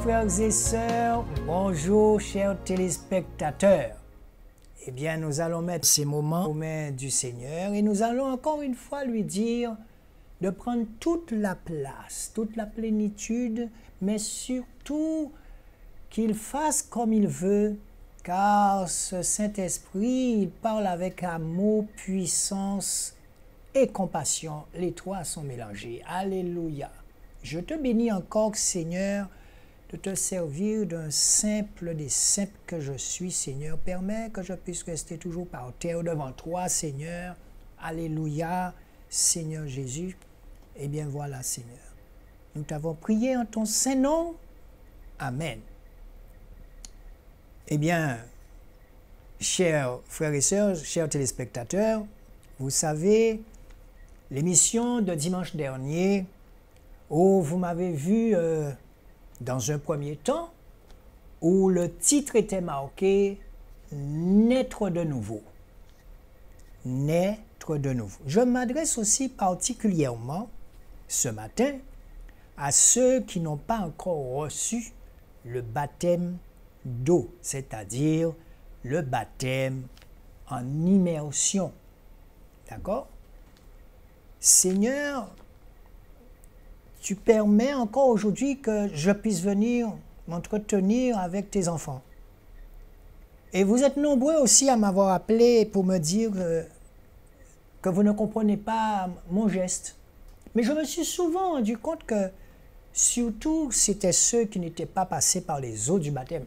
frères et sœurs, bonjour chers téléspectateurs. Eh bien, nous allons mettre ces moments aux mains du Seigneur et nous allons encore une fois lui dire de prendre toute la place, toute la plénitude, mais surtout qu'il fasse comme il veut, car ce Saint-Esprit, il parle avec amour, puissance et compassion. Les trois sont mélangés. Alléluia. Je te bénis encore, Seigneur, de te servir d'un simple des simples que je suis, Seigneur. Permets que je puisse rester toujours par terre devant toi, Seigneur. Alléluia, Seigneur Jésus. Eh bien voilà, Seigneur. Nous t'avons prié en ton saint nom. Amen. Eh bien, chers frères et sœurs, chers téléspectateurs, vous savez, l'émission de dimanche dernier, où vous m'avez vu dans un premier temps, où le titre était marqué « Naître de nouveau ». Naître de nouveau. Je m'adresse aussi particulièrement ce matin à ceux qui n'ont pas encore reçu le baptême d'eau, c'est-à-dire le baptême en immersion. D'accord? Seigneur, tu permets encore aujourd'hui que je puisse venir m'entretenir avec tes enfants. Et vous êtes nombreux aussi à m'avoir appelé pour me dire que vous ne comprenez pas mon geste. Mais je me suis souvent rendu compte que surtout c'était ceux qui n'étaient pas passés par les eaux du baptême.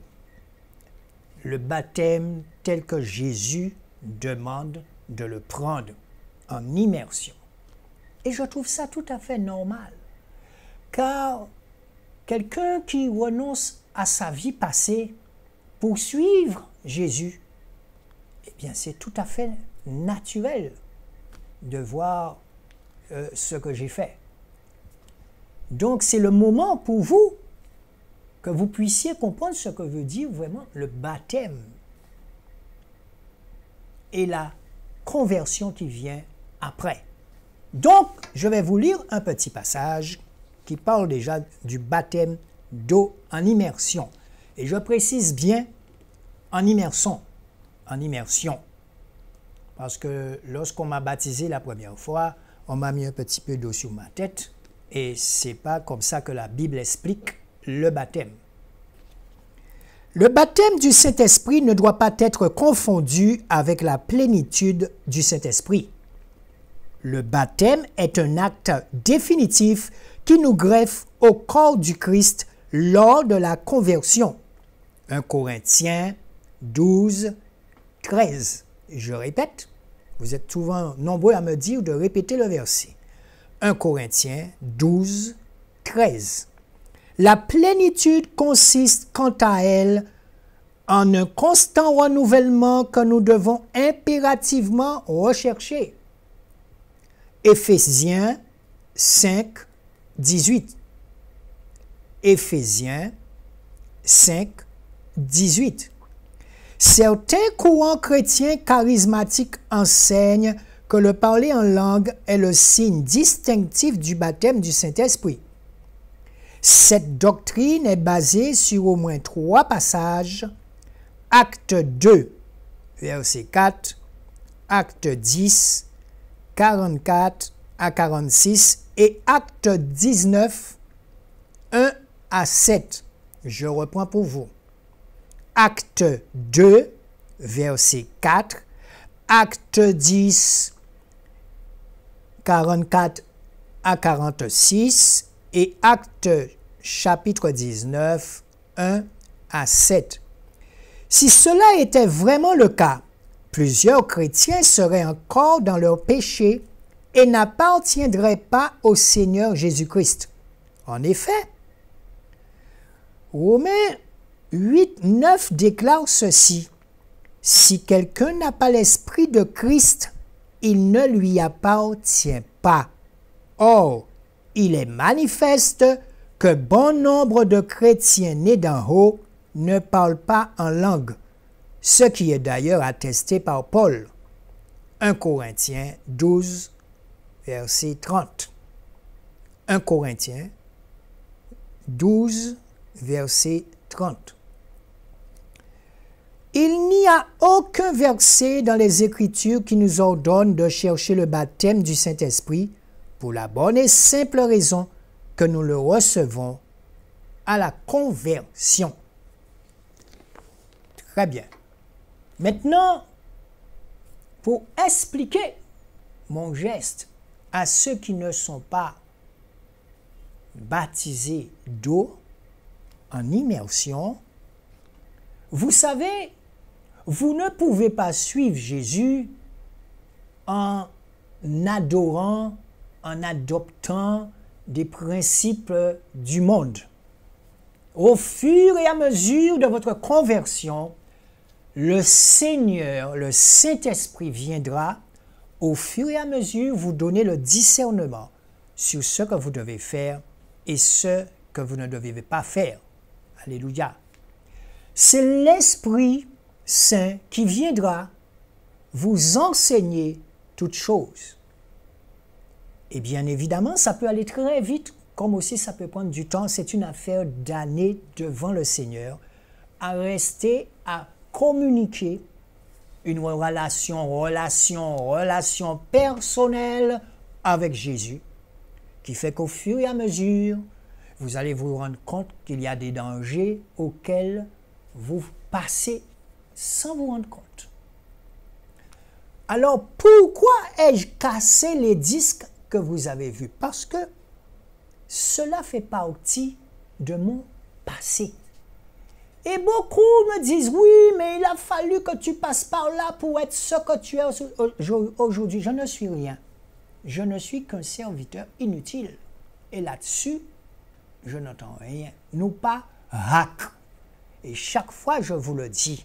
Le baptême tel que Jésus demande de le prendre en immersion. Et je trouve ça tout à fait normal. Car quelqu'un qui renonce à sa vie passée pour suivre Jésus, eh bien c'est tout à fait naturel de voir ce que j'ai fait. Donc c'est le moment pour vous que vous puissiez comprendre ce que veut dire vraiment le baptême et la conversion qui vient après. Donc, je vais vous lire un petit passage qui parle déjà du baptême d'eau en immersion. Et je précise bien en immersion. En immersion. Parce que lorsqu'on m'a baptisé la première fois, on m'a mis un petit peu d'eau sur ma tête. Et ce n'est pas comme ça que la Bible explique le baptême. Le baptême du Saint-Esprit ne doit pas être confondu avec la plénitude du Saint-Esprit. Le baptême est un acte définitif qui nous greffe au corps du Christ lors de la conversion. 1 Corinthiens 12, 13. Je répète, vous êtes souvent nombreux à me dire de répéter le verset. 1 Corinthiens 12, 13. La plénitude consiste quant à elle en un constant renouvellement que nous devons impérativement rechercher. Éphésiens 5, 18. Éphésiens 5, 18. Certains courants chrétiens charismatiques enseignent que le parler en langue est le signe distinctif du baptême du Saint-Esprit. Cette doctrine est basée sur au moins 3 passages, Acte 2, verset 4, Acte 10, 44 à 46 et Acte 19, 1 à 7. Je reprends pour vous. Acte 2, verset 4, Acte 10, 44 à 46 et Acte chapitre 19, 1 à 7. Si cela était vraiment le cas, plusieurs chrétiens seraient encore dans leur péché et n'appartiendraient pas au Seigneur Jésus-Christ. En effet, Romains 8, 9 déclare ceci. Si quelqu'un n'a pas l'esprit de Christ, il ne lui appartient pas. Or, il est manifeste que bon nombre de chrétiens nés d'en haut ne parlent pas en langue, ce qui est d'ailleurs attesté par Paul. 1 Corinthiens 12, verset 30. 1 Corinthiens 12, verset 30. Il n'y a aucun verset dans les Écritures qui nous ordonne de chercher le baptême du Saint-Esprit pour la bonne et simple raison que nous le recevons à la conversion. Très bien. Maintenant, pour expliquer mon geste à ceux qui ne sont pas baptisés d'eau en immersion, vous savez, vous ne pouvez pas suivre Jésus en adorant, en adoptant des principes du monde. Au fur et à mesure de votre conversion, le Seigneur, le Saint-Esprit viendra au fur et à mesure vous donner le discernement sur ce que vous devez faire et ce que vous ne devez pas faire. Alléluia. C'est l'Esprit Saint qui viendra vous enseigner toutes choses. Et bien évidemment, ça peut aller très vite, comme aussi ça peut prendre du temps. C'est une affaire d'années devant le Seigneur, à rester, à communiquer une relation personnelle avec Jésus, qui fait qu'au fur et à mesure, vous allez vous rendre compte qu'il y a des dangers auxquels vous passez sans vous rendre compte. Alors, pourquoi ai-je cassé les disques que vous avez vus? Parce que cela fait partie de mon passé. Et beaucoup me disent, oui, mais il a fallu que tu passes par là pour être ce que tu es aujourd'hui. Je ne suis rien. Je ne suis qu'un serviteur inutile. Et là-dessus, je n'entends rien. Nous pas hack. Et chaque fois, je vous le dis.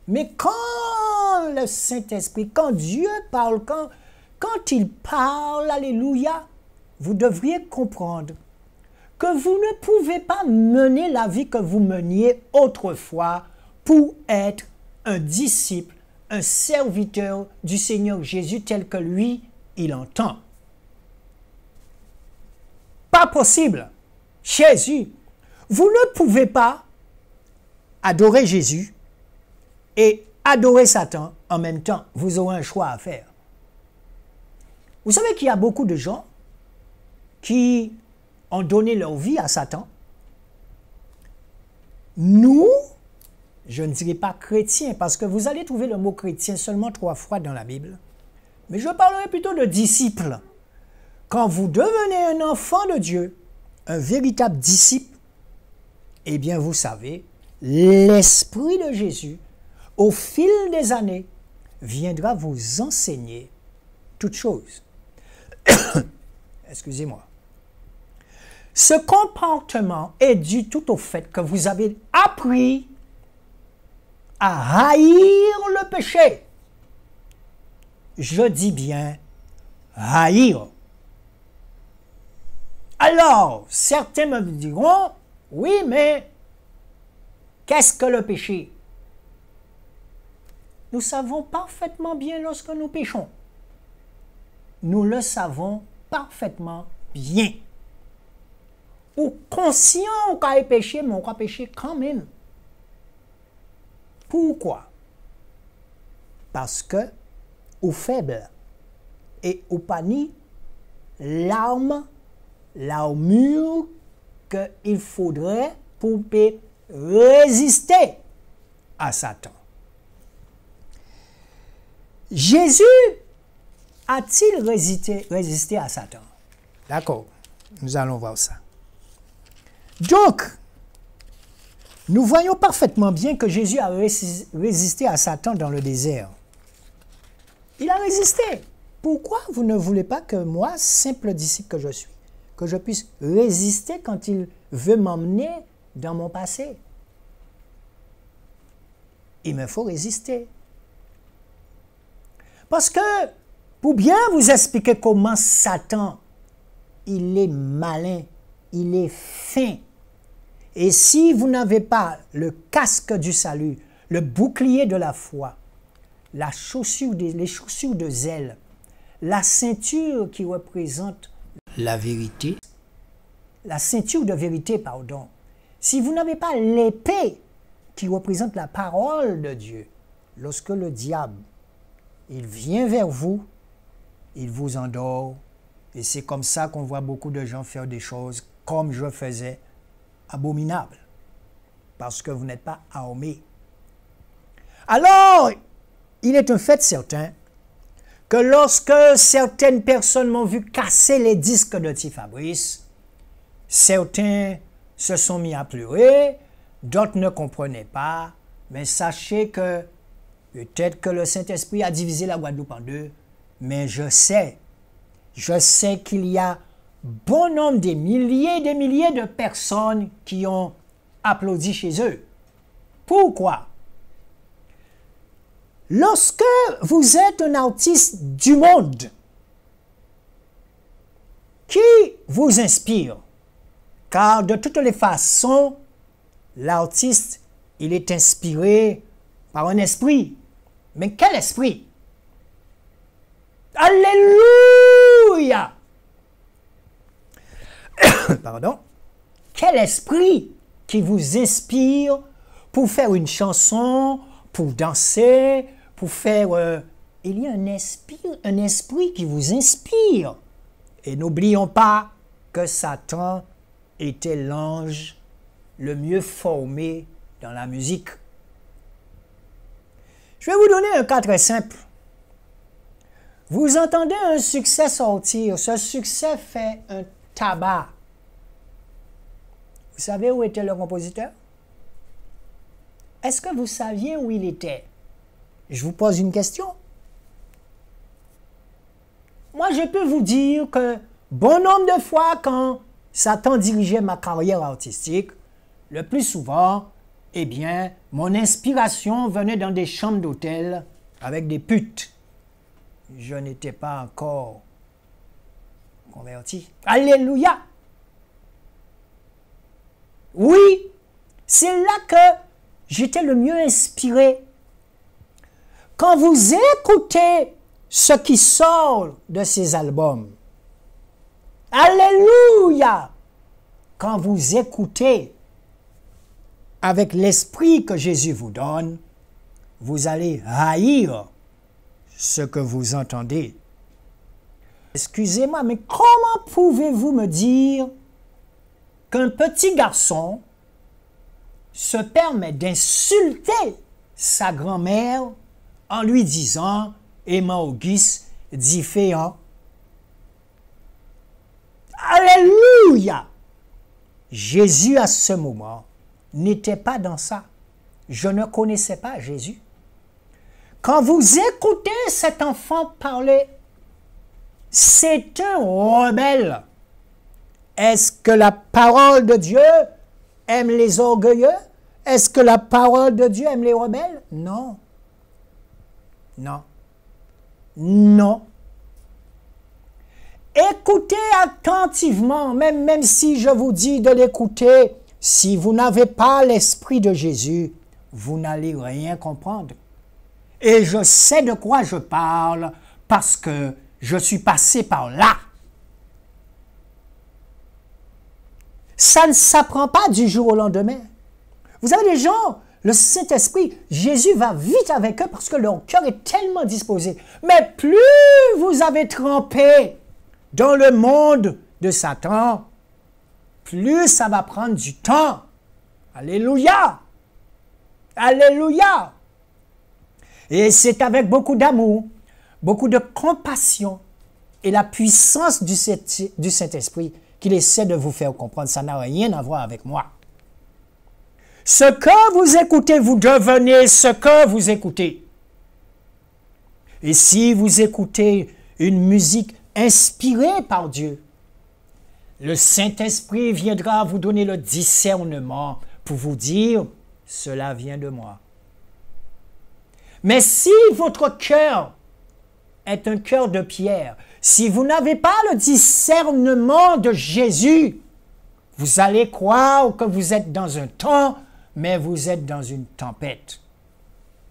Mais quand le Saint-Esprit, quand Dieu parle, quand il parle, alléluia, vous devriez comprendre que vous ne pouvez pas mener la vie que vous meniez autrefois pour être un disciple, un serviteur du Seigneur Jésus tel que lui, il entend. Pas possible. Jésus, vous ne pouvez pas adorer Jésus et adorer Satan en même temps. Vous aurez un choix à faire. Vous savez qu'il y a beaucoup de gens qui ont donné leur vie à Satan. Nous, je ne dirais pas chrétiens, parce que vous allez trouver le mot chrétien seulement 3 fois dans la Bible, mais je parlerai plutôt de disciples. Quand vous devenez un enfant de Dieu, un véritable disciple, eh bien vous savez, l'Esprit de Jésus, au fil des années, viendra vous enseigner toutes choses. Excusez-moi. Ce comportement est dû tout au fait que vous avez appris à haïr le péché. Je dis bien haïr. Alors, certains me diront, oui, mais qu'est-ce que le péché? Nous savons parfaitement bien lorsque nous péchons. Nous le savons parfaitement bien. Ou conscient qu'on a péché, mais on a péché quand même. Pourquoi? Parce que, ou faible et ou pani, l'armure qu'il faudrait pour résister à Satan. Jésus a-t-il résisté à Satan? D'accord, nous allons voir ça. Donc, nous voyons parfaitement bien que Jésus a résisté à Satan dans le désert. Il a résisté. Pourquoi vous ne voulez pas que moi, simple disciple que je suis, que je puisse résister quand il veut m'emmener dans mon passé? Il me faut résister. Parce que, pour bien vous expliquer comment Satan, il est malin, il est fin. Et si vous n'avez pas le casque du salut, le bouclier de la foi, les chaussures de zèle, la ceinture qui représente la vérité, la ceinture de vérité, pardon, si vous n'avez pas l'épée qui représente la parole de Dieu, lorsque le diable, il vient vers vous, il vous endort, et c'est comme ça qu'on voit beaucoup de gens faire des choses comme je faisais, abominables, parce que vous n'êtes pas armés. Alors, il est un fait certain que lorsque certaines personnes m'ont vu casser les disques de T. Fabrice, certains se sont mis à pleurer, d'autres ne comprenaient pas, mais sachez que peut-être que le Saint-Esprit a divisé la Guadeloupe en deux, mais je sais qu'il y a bon nombre, des milliers de personnes qui ont applaudi chez eux. Pourquoi? Lorsque vous êtes un artiste du monde, qui vous inspire? Car de toutes les façons, l'artiste, il est inspiré par un esprit. Mais quel esprit? Alléluia! Pardon. Quel esprit qui vous inspire pour faire une chanson, pour danser, pour faire... il y a un esprit qui vous inspire. Et n'oublions pas que Satan était l'ange le mieux formé dans la musique. Je vais vous donner un cas très simple. Vous entendez un succès sortir, ce succès fait un tabac. Vous savez où était le compositeur? Est-ce que vous saviez où il était? Je vous pose une question. Moi, je peux vous dire que bon nombre de fois, quand Satan dirigeait ma carrière artistique, le plus souvent, eh bien, mon inspiration venait dans des chambres d'hôtel avec des putes. Je n'étais pas encore converti. Alléluia! Oui, c'est là que j'étais le mieux inspiré. Quand vous écoutez ce qui sort de ces albums, alléluia! Quand vous écoutez avec l'esprit que Jésus vous donne, vous allez haïr ce que vous entendez. Excusez-moi, mais comment pouvez-vous me dire qu'un petit garçon se permet d'insulter sa grand-mère en lui disant « Emma Auguste dit féant ». Alléluia! Jésus, à ce moment, n'était pas dans ça. Je ne connaissais pas Jésus. Quand vous écoutez cet enfant parler, c'est un rebelle. Est-ce que la parole de Dieu aime les orgueilleux? Est-ce que la parole de Dieu aime les rebelles? Non. Non. Non. Écoutez attentivement, même si je vous dis de l'écouter, si vous n'avez pas l'esprit de Jésus, vous n'allez rien comprendre. Et je sais de quoi je parle parce que je suis passé par là. Ça ne s'apprend pas du jour au lendemain. Vous avez des gens, le Saint-Esprit, Jésus va vite avec eux parce que leur cœur est tellement disposé. Mais plus vous avez trempé dans le monde de Satan, plus ça va prendre du temps. Alléluia! Alléluia! Et c'est avec beaucoup d'amour, beaucoup de compassion et la puissance du Saint-Esprit qu'il essaie de vous faire comprendre. Ça n'a rien à voir avec moi. Ce que vous écoutez, vous devenez ce que vous écoutez. Et si vous écoutez une musique inspirée par Dieu, le Saint-Esprit viendra vous donner le discernement pour vous dire « Cela vient de moi ». Mais si votre cœur est un cœur de pierre, si vous n'avez pas le discernement de Jésus, vous allez croire que vous êtes dans un temps, mais vous êtes dans une tempête.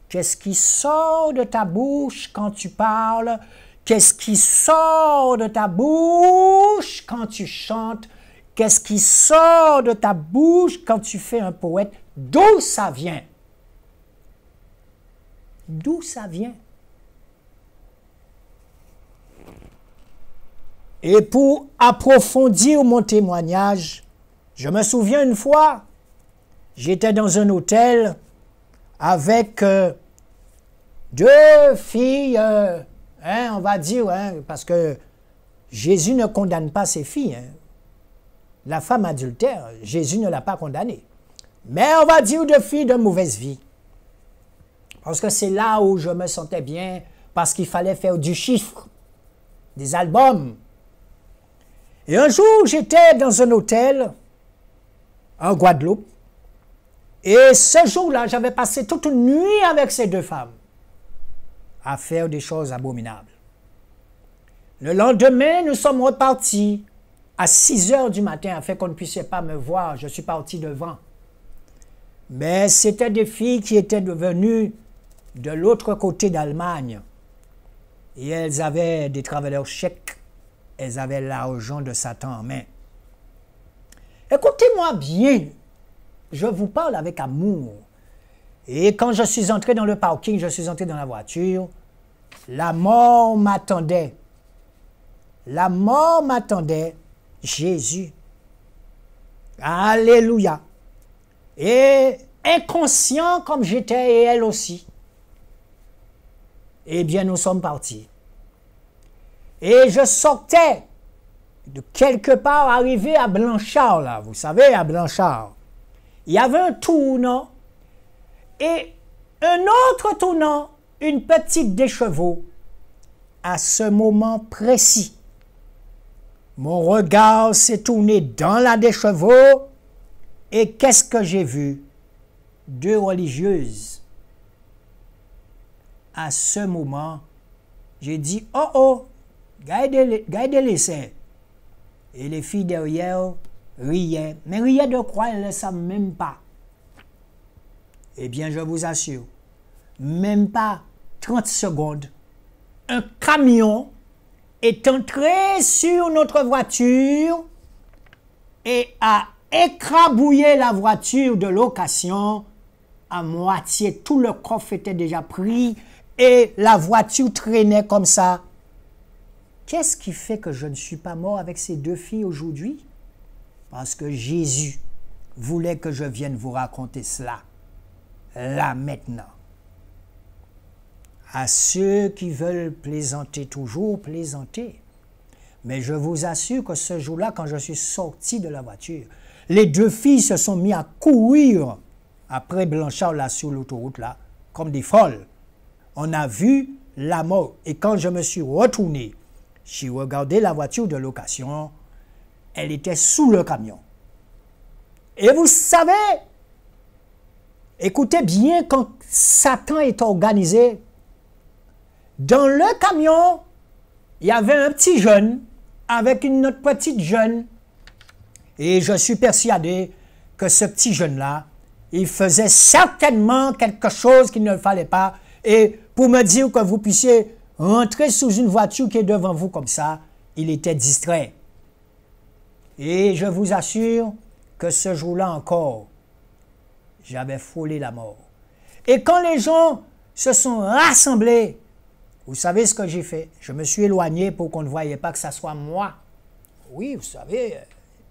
Qu'est-ce qui sort de ta bouche quand tu parles? Qu'est-ce qui sort de ta bouche quand tu chantes? Qu'est-ce qui sort de ta bouche quand tu fais un poète? D'où ça vient? D'où ça vient? Et pour approfondir mon témoignage, je me souviens une fois, j'étais dans un hôtel avec deux filles, on va dire, parce que Jésus ne condamne pas ses filles. La femme adultère, Jésus ne l'a pas condamnée. Mais on va dire deux filles de mauvaise vie. Parce que c'est là où je me sentais bien, parce qu'il fallait faire du chiffre, des albums. Et un jour, j'étais dans un hôtel en Guadeloupe. Et ce jour-là, j'avais passé toute une nuit avec ces deux femmes à faire des choses abominables. Le lendemain, nous sommes repartis à 6 heures du matin afin qu'on ne puisse pas me voir. Je suis parti devant. Mais c'était des filles qui étaient venues de l'autre côté d'Allemagne. Et elles avaient des travailleurs chèques. Elles avaient l'argent de Satan en main. Écoutez-moi bien. Je vous parle avec amour. Et quand je suis entré dans le parking, je suis entré dans la voiture, la mort m'attendait. La mort m'attendait. Jésus. Alléluia. Et inconscient comme j'étais et elle aussi. Eh bien, nous sommes partis. Et je sortais de quelque part, arrivé à Blanchard, là. Vous savez, à Blanchard. Il y avait un tournant et un autre tournant, une petite d'écheveau. À ce moment précis, mon regard s'est tourné dans la d'écheveau et qu'est-ce que j'ai vu? Deux religieuses. À ce moment, j'ai dit, oh oh, gardez-les ça. Et les filles derrière riaient. Mais riaient de quoi? Elles ne le savent même pas. Eh bien, je vous assure, même pas 30 secondes, un camion est entré sur notre voiture et a écrabouillé la voiture de location à moitié. Tout le coffre était déjà pris et la voiture traînait comme ça. Qu'est-ce qui fait que je ne suis pas mort avec ces deux filles aujourd'hui? Parce que Jésus voulait que je vienne vous raconter cela, là maintenant. À ceux qui veulent plaisanter toujours, plaisanter. Mais je vous assure que ce jour-là, quand je suis sorti de la voiture, les deux filles se sont mis à courir après Blanchard, là, sur l'autoroute, là, comme des folles. On a vu la mort. Et quand je me suis retourné, j'ai regardé la voiture de location, elle était sous le camion. Et vous savez, écoutez bien, quand Satan est organisé, dans le camion, il y avait un petit jeune avec une autre petite jeune. Et je suis persuadé que ce petit jeune-là, il faisait certainement quelque chose qu'il ne fallait pas. Et pour me dire que vous puissiez rentrer sous une voiture qui est devant vous comme ça, il était distrait. Et je vous assure que ce jour-là encore, j'avais frôlé la mort. Et quand les gens se sont rassemblés, vous savez ce que j'ai fait? Je me suis éloigné pour qu'on ne voyait pas que ça soit moi. Oui, vous savez,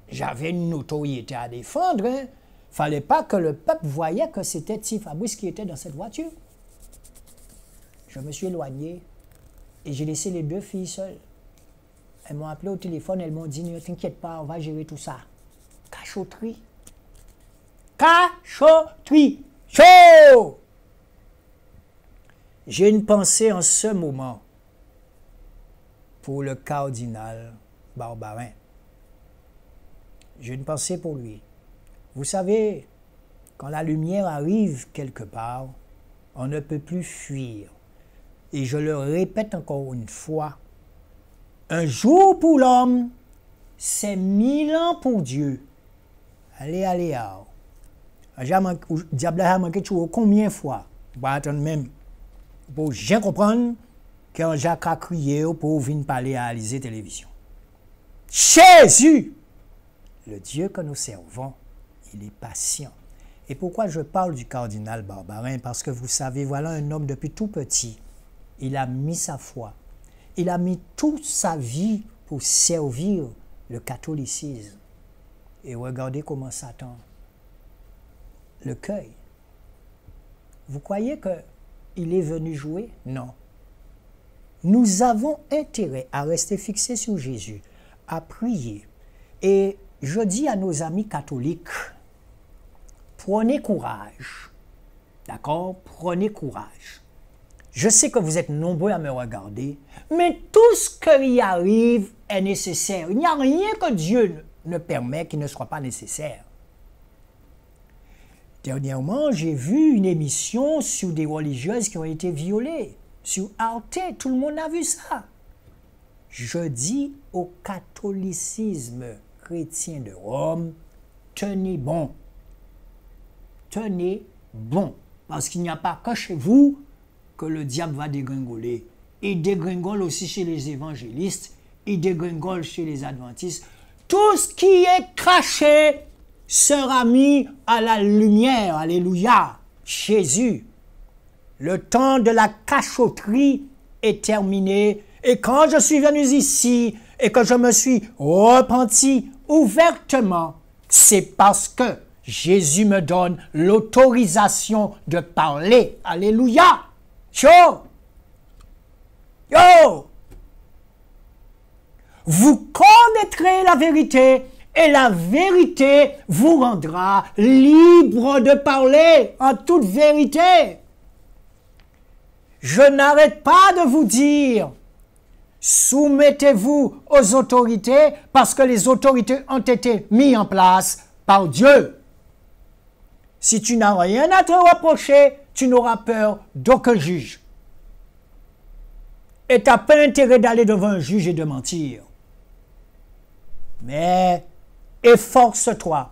j'avais une notoriété à défendre. Il ne fallait pas que le peuple voyait que c'était T. Fabrice qui était dans cette voiture. Je me suis éloigné et j'ai laissé les deux filles seules. Elles m'ont appelé au téléphone, elles m'ont dit, ne t'inquiète pas, on va gérer tout ça. Cachotterie. Cachotterie. Chaud! J'ai une pensée en ce moment pour le cardinal Barbarin. J'ai une pensée pour lui. Vous savez, quand la lumière arrive quelque part, on ne peut plus fuir. Et je le répète encore une fois, un jour pour l'homme, c'est 1000 ans pour Dieu. Allez, allez, le diable a manqué combien de fois? Bah, attendre même. Pour bien comprendre quand Jacques a crié pour venir parler à Alizé Télévision. Jésus, Le Dieu que nous servons, il est patient. Et pourquoi je parle du cardinal Barbarin? Parce que vous savez, voilà un homme depuis tout petit. Il a mis sa foi. Il a mis toute sa vie pour servir le catholicisme. Et regardez comment Satan le cueille. Vous croyez qu'il est venu jouer? Non. Nous avons intérêt à rester fixés sur Jésus, à prier. Et je dis à nos amis catholiques, prenez courage. D'accord? Prenez courage. Je sais que vous êtes nombreux à me regarder, mais tout ce qui arrive est nécessaire. Il n'y a rien que Dieu ne permet qui ne soit pas nécessaire. Dernièrement, j'ai vu une émission sur des religieuses qui ont été violées. Sur Arte, tout le monde a vu ça. Je dis au catholicisme chrétien de Rome, tenez bon. Tenez bon. Parce qu'il n'y a pas que chez vous que le diable va dégringoler. Il dégringole aussi chez les évangélistes, il dégringole chez les adventistes. Tout ce qui est caché sera mis à la lumière. Alléluia. Jésus. Le temps de la cachotterie est terminé. Et quand je suis venu ici et que je me suis repenti ouvertement, c'est parce que Jésus me donne l'autorisation de parler. Alléluia. Yo! Yo! Vous connaîtrez la vérité et la vérité vous rendra libre de parler en toute vérité. Je n'arrête pas de vous dire, soumettez-vous aux autorités parce que les autorités ont été mises en place par Dieu. Si tu n'as rien à te reprocher, tu n'auras peur d'aucun juge. Et tu n'as pas intérêt d'aller devant un juge et de mentir. Mais efforce-toi,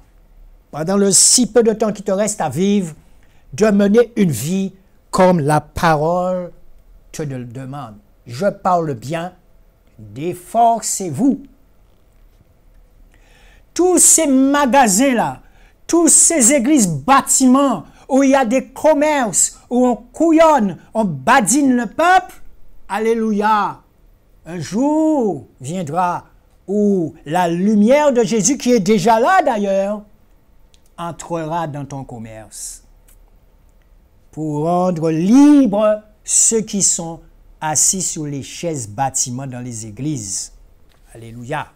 pendant le si peu de temps qui te reste à vivre, de mener une vie comme la parole te le demande. Je parle bien, efforcez-vous. Tous ces magasins-là, tous ces églises bâtiments où il y a des commerces, où on couillonne, on badine le peuple, alléluia, un jour viendra où la lumière de Jésus, qui est déjà là d'ailleurs, entrera dans ton commerce pour rendre libres ceux qui sont assis sur les chaises bâtiments dans les églises. Alléluia.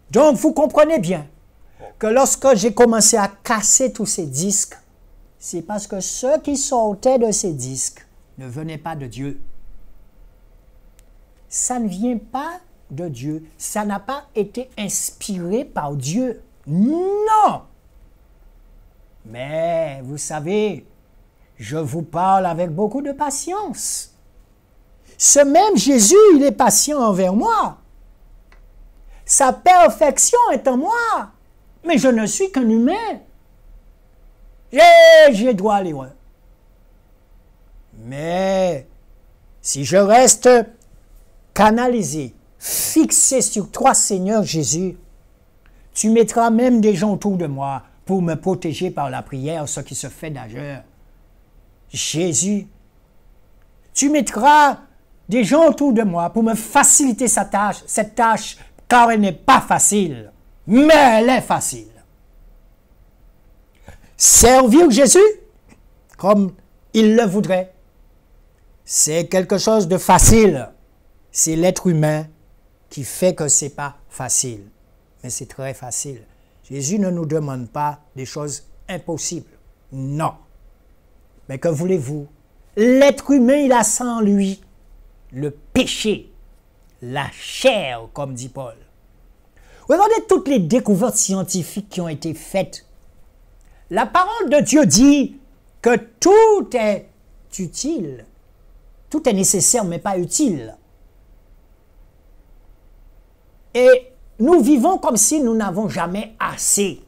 Donc, vous comprenez bien que lorsque j'ai commencé à casser tous ces disques, c'est parce que ceux qui sortaient de ces disques ne venaient pas de Dieu. Ça ne vient pas de Dieu. Ça n'a pas été inspiré par Dieu. Non! Mais, vous savez, je vous parle avec beaucoup de patience. Ce même Jésus, il est patient envers moi. Sa perfection est en moi. Mais je ne suis qu'un humain. J'ai droit à l'erreur. Mais, si je reste canalisé, fixé sur toi, Seigneur Jésus, tu mettras même des gens autour de moi pour me protéger par la prière, ce qui se fait d'ailleurs. Jésus, tu mettras des gens autour de moi pour me faciliter cette tâche, car elle n'est pas facile, mais elle est facile. Servir Jésus comme il le voudrait, c'est quelque chose de facile. C'est l'être humain qui fait que ce n'est pas facile, mais c'est très facile. Jésus ne nous demande pas des choses impossibles. Non. Mais que voulez-vous? L'être humain, il a ça en lui. Le péché, la chair, comme dit Paul. Regardez toutes les découvertes scientifiques qui ont été faites. La parole de Dieu dit que tout est utile. Tout est nécessaire, mais pas utile. Et nous vivons comme si nous n'avons jamais assez.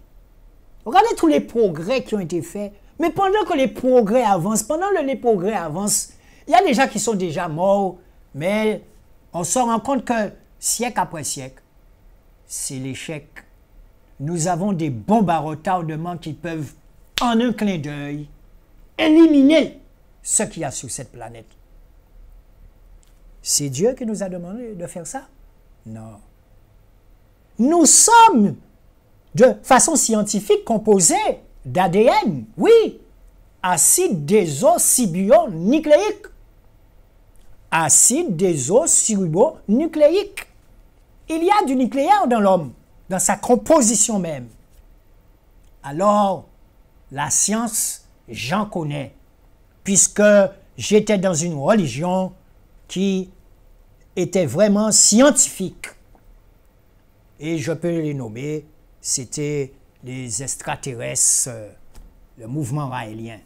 Regardez tous les progrès qui ont été faits. Mais pendant que les progrès avancent, il y a des gens qui sont déjà morts, mais on se rend compte que siècle après siècle, c'est l'échec nous avons des bombes à retardement qui peuvent, en un clin d'œil, éliminer ce qu'il y a sur cette planète. C'est Dieu qui nous a demandé de faire ça? Non. Nous sommes, de façon scientifique, composés d'ADN, oui, acide désoxyribonucléique. Acide désoxyribonucléique. Il y a du nucléaire dans l'homme, dans sa composition même. Alors, la science, j'en connais, puisque j'étais dans une religion qui était vraiment scientifique. Et je peux les nommer, c'était les extraterrestres, le mouvement raélien.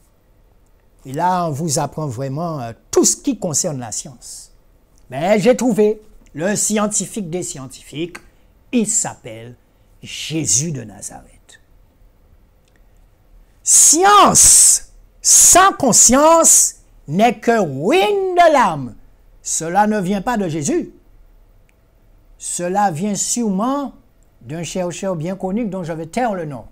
Et là, on vous apprend vraiment tout ce qui concerne la science. Mais j'ai trouvé le scientifique des scientifiques, il s'appelle Jésus de Nazareth. Science sans conscience n'est que ruine de l'âme. Cela ne vient pas de Jésus. Cela vient sûrement d'un chercheur bien connu dont je vais taire le nom.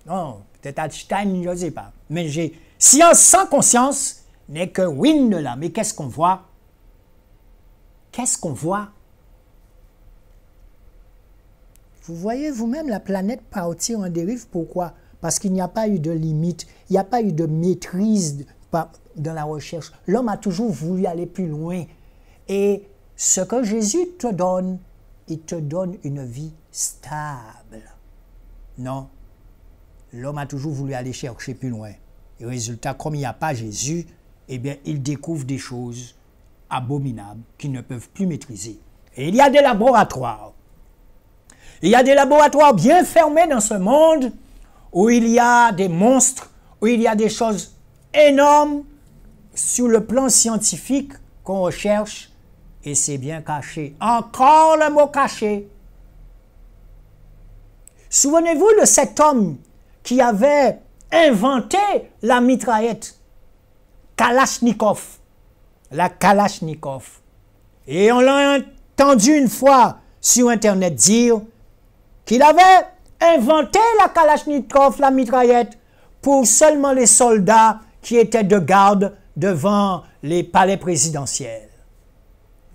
Non, peut-être Einstein, je ne sais pas. Mais science sans conscience n'est que ruine de l'âme. Et qu'est-ce qu'on voit? Qu'est-ce qu'on voit? Vous voyez vous-même la planète partir en dérive. Pourquoi? Parce qu'il n'y a pas eu de limite, il n'y a pas eu de maîtrise dans la recherche. L'homme a toujours voulu aller plus loin. Et ce que Jésus te donne, il te donne une vie stable. Non, l'homme a toujours voulu aller chercher plus loin. Et résultat, comme il n'y a pas Jésus, eh bien, il découvre des choses abominables qu'ils ne peuvent plus maîtriser. Et il y a des laboratoires. Il y a des laboratoires bien fermés dans ce monde où il y a des monstres, où il y a des choses énormes sur le plan scientifique qu'on recherche et c'est bien caché. Encore le mot caché. Souvenez-vous de cet homme qui avait inventé la mitraillette Kalachnikov. La Kalachnikov. Et on l'a entendu une fois sur Internet dire qu'il avait inventé la Kalachnikov, la mitraillette, pour seulement les soldats qui étaient de garde devant les palais présidentiels.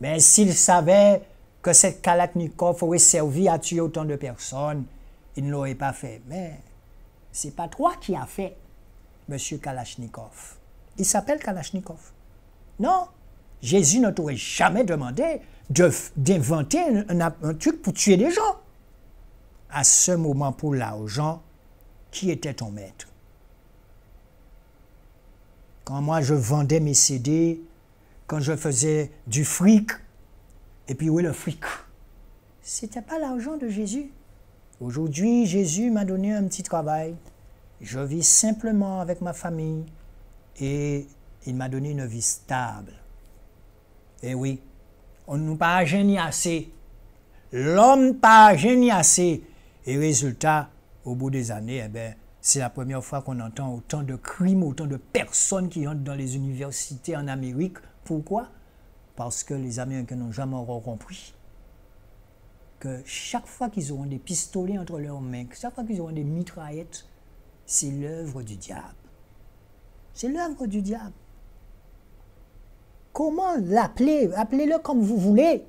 Mais s'il savait que cette Kalachnikov aurait servi à tuer autant de personnes, il ne l'aurait pas fait. Mais ce n'est pas toi qui as fait, monsieur Kalachnikov. Il s'appelle Kalachnikov. Non, Jésus ne t'aurait jamais demandé d'inventer un truc pour tuer des gens. À ce moment, pour l'argent, qui était ton maître? Quand moi je vendais mes CD, quand je faisais du fric, et puis où est le fric? Ce n'était pas l'argent de Jésus. Aujourd'hui, Jésus m'a donné un petit travail. Je vis simplement avec ma famille et il m'a donné une vie stable. Et oui, on ne nous pas gêné assez. L'homme pas gêné assez. Et résultat, au bout des années, eh bien, c'est la première fois qu'on entend autant de crimes, autant de personnes qui entrent dans les universités en Amérique. Pourquoi? Parce que les Américains n'ont jamais compris que chaque fois qu'ils auront des pistolets entre leurs mains, chaque fois qu'ils auront des mitraillettes, c'est l'œuvre du diable. C'est l'œuvre du diable. Comment l'appeler? Appelez-le comme vous voulez.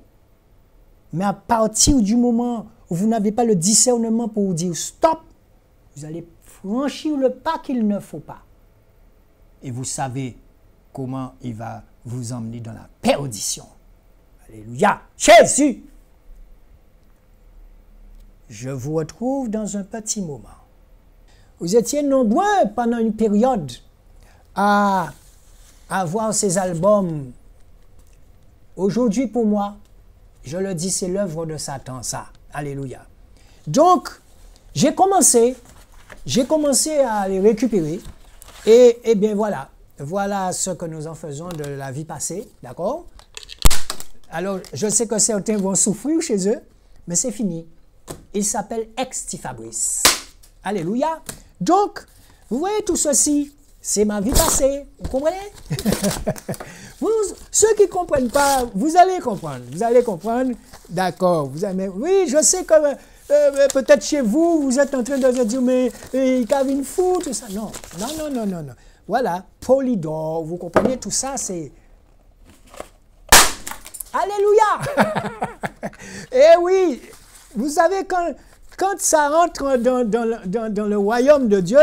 Mais à partir du moment où vous n'avez pas le discernement pour vous dire stop, vous allez franchir le pas qu'il ne faut pas. Et vous savez comment il va vous emmener dans la perdition. Alléluia. Jésus! Je vous retrouve dans un petit moment. Vous étiez nombreux pendant une période à avoir ces albums. Aujourd'hui, pour moi, je le dis, c'est l'œuvre de Satan, ça. Alléluia. Donc, j'ai commencé à les récupérer. Et bien voilà. Voilà ce que nous en faisons de la vie passée. D'accord? Alors, je sais que certains vont souffrir chez eux, mais c'est fini. Il s'appelle Extifabris. Alléluia. Donc, vous voyez tout ceci, c'est ma vie passée. Vous comprenez? Ceux qui ne comprennent pas, vous allez comprendre. Vous allez comprendre. D'accord. Oui, je sais que peut-être chez vous, vous êtes en train de se dire, mais Calvin fou, tout ça. Non, non, non, non, non, non. Voilà, Polydore, vous comprenez, tout ça, c'est... Alléluia! Eh oui, vous savez, quand ça rentre dans le royaume de Dieu,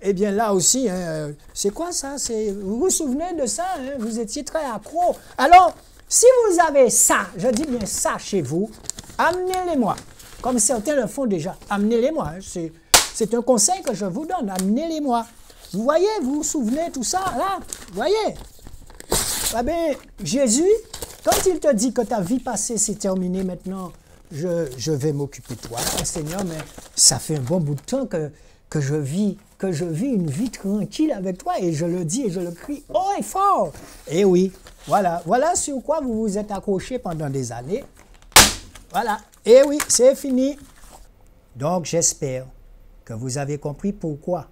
eh bien là aussi, hein, c'est quoi ça? Vous vous souvenez de ça? Hein? Vous étiez très accro. Alors, si vous avez ça, je dis bien ça chez vous, amenez-les-moi. Comme certains le font déjà. Amenez-les-moi. Hein? C'est un conseil que je vous donne. Amenez-les-moi. Vous voyez, vous vous souvenez tout ça, là? Vous voyez? Eh bien, Jésus, quand il te dit que ta vie passée c'est terminé maintenant, je vais m'occuper de toi, Seigneur, mais ça fait un bon bout de temps que je vis une vie tranquille avec toi, et je le dis et je le crie haut et fort. Et oui, voilà sur quoi vous vous êtes accroché pendant des années. Voilà, et oui, c'est fini. Donc j'espère que vous avez compris pourquoi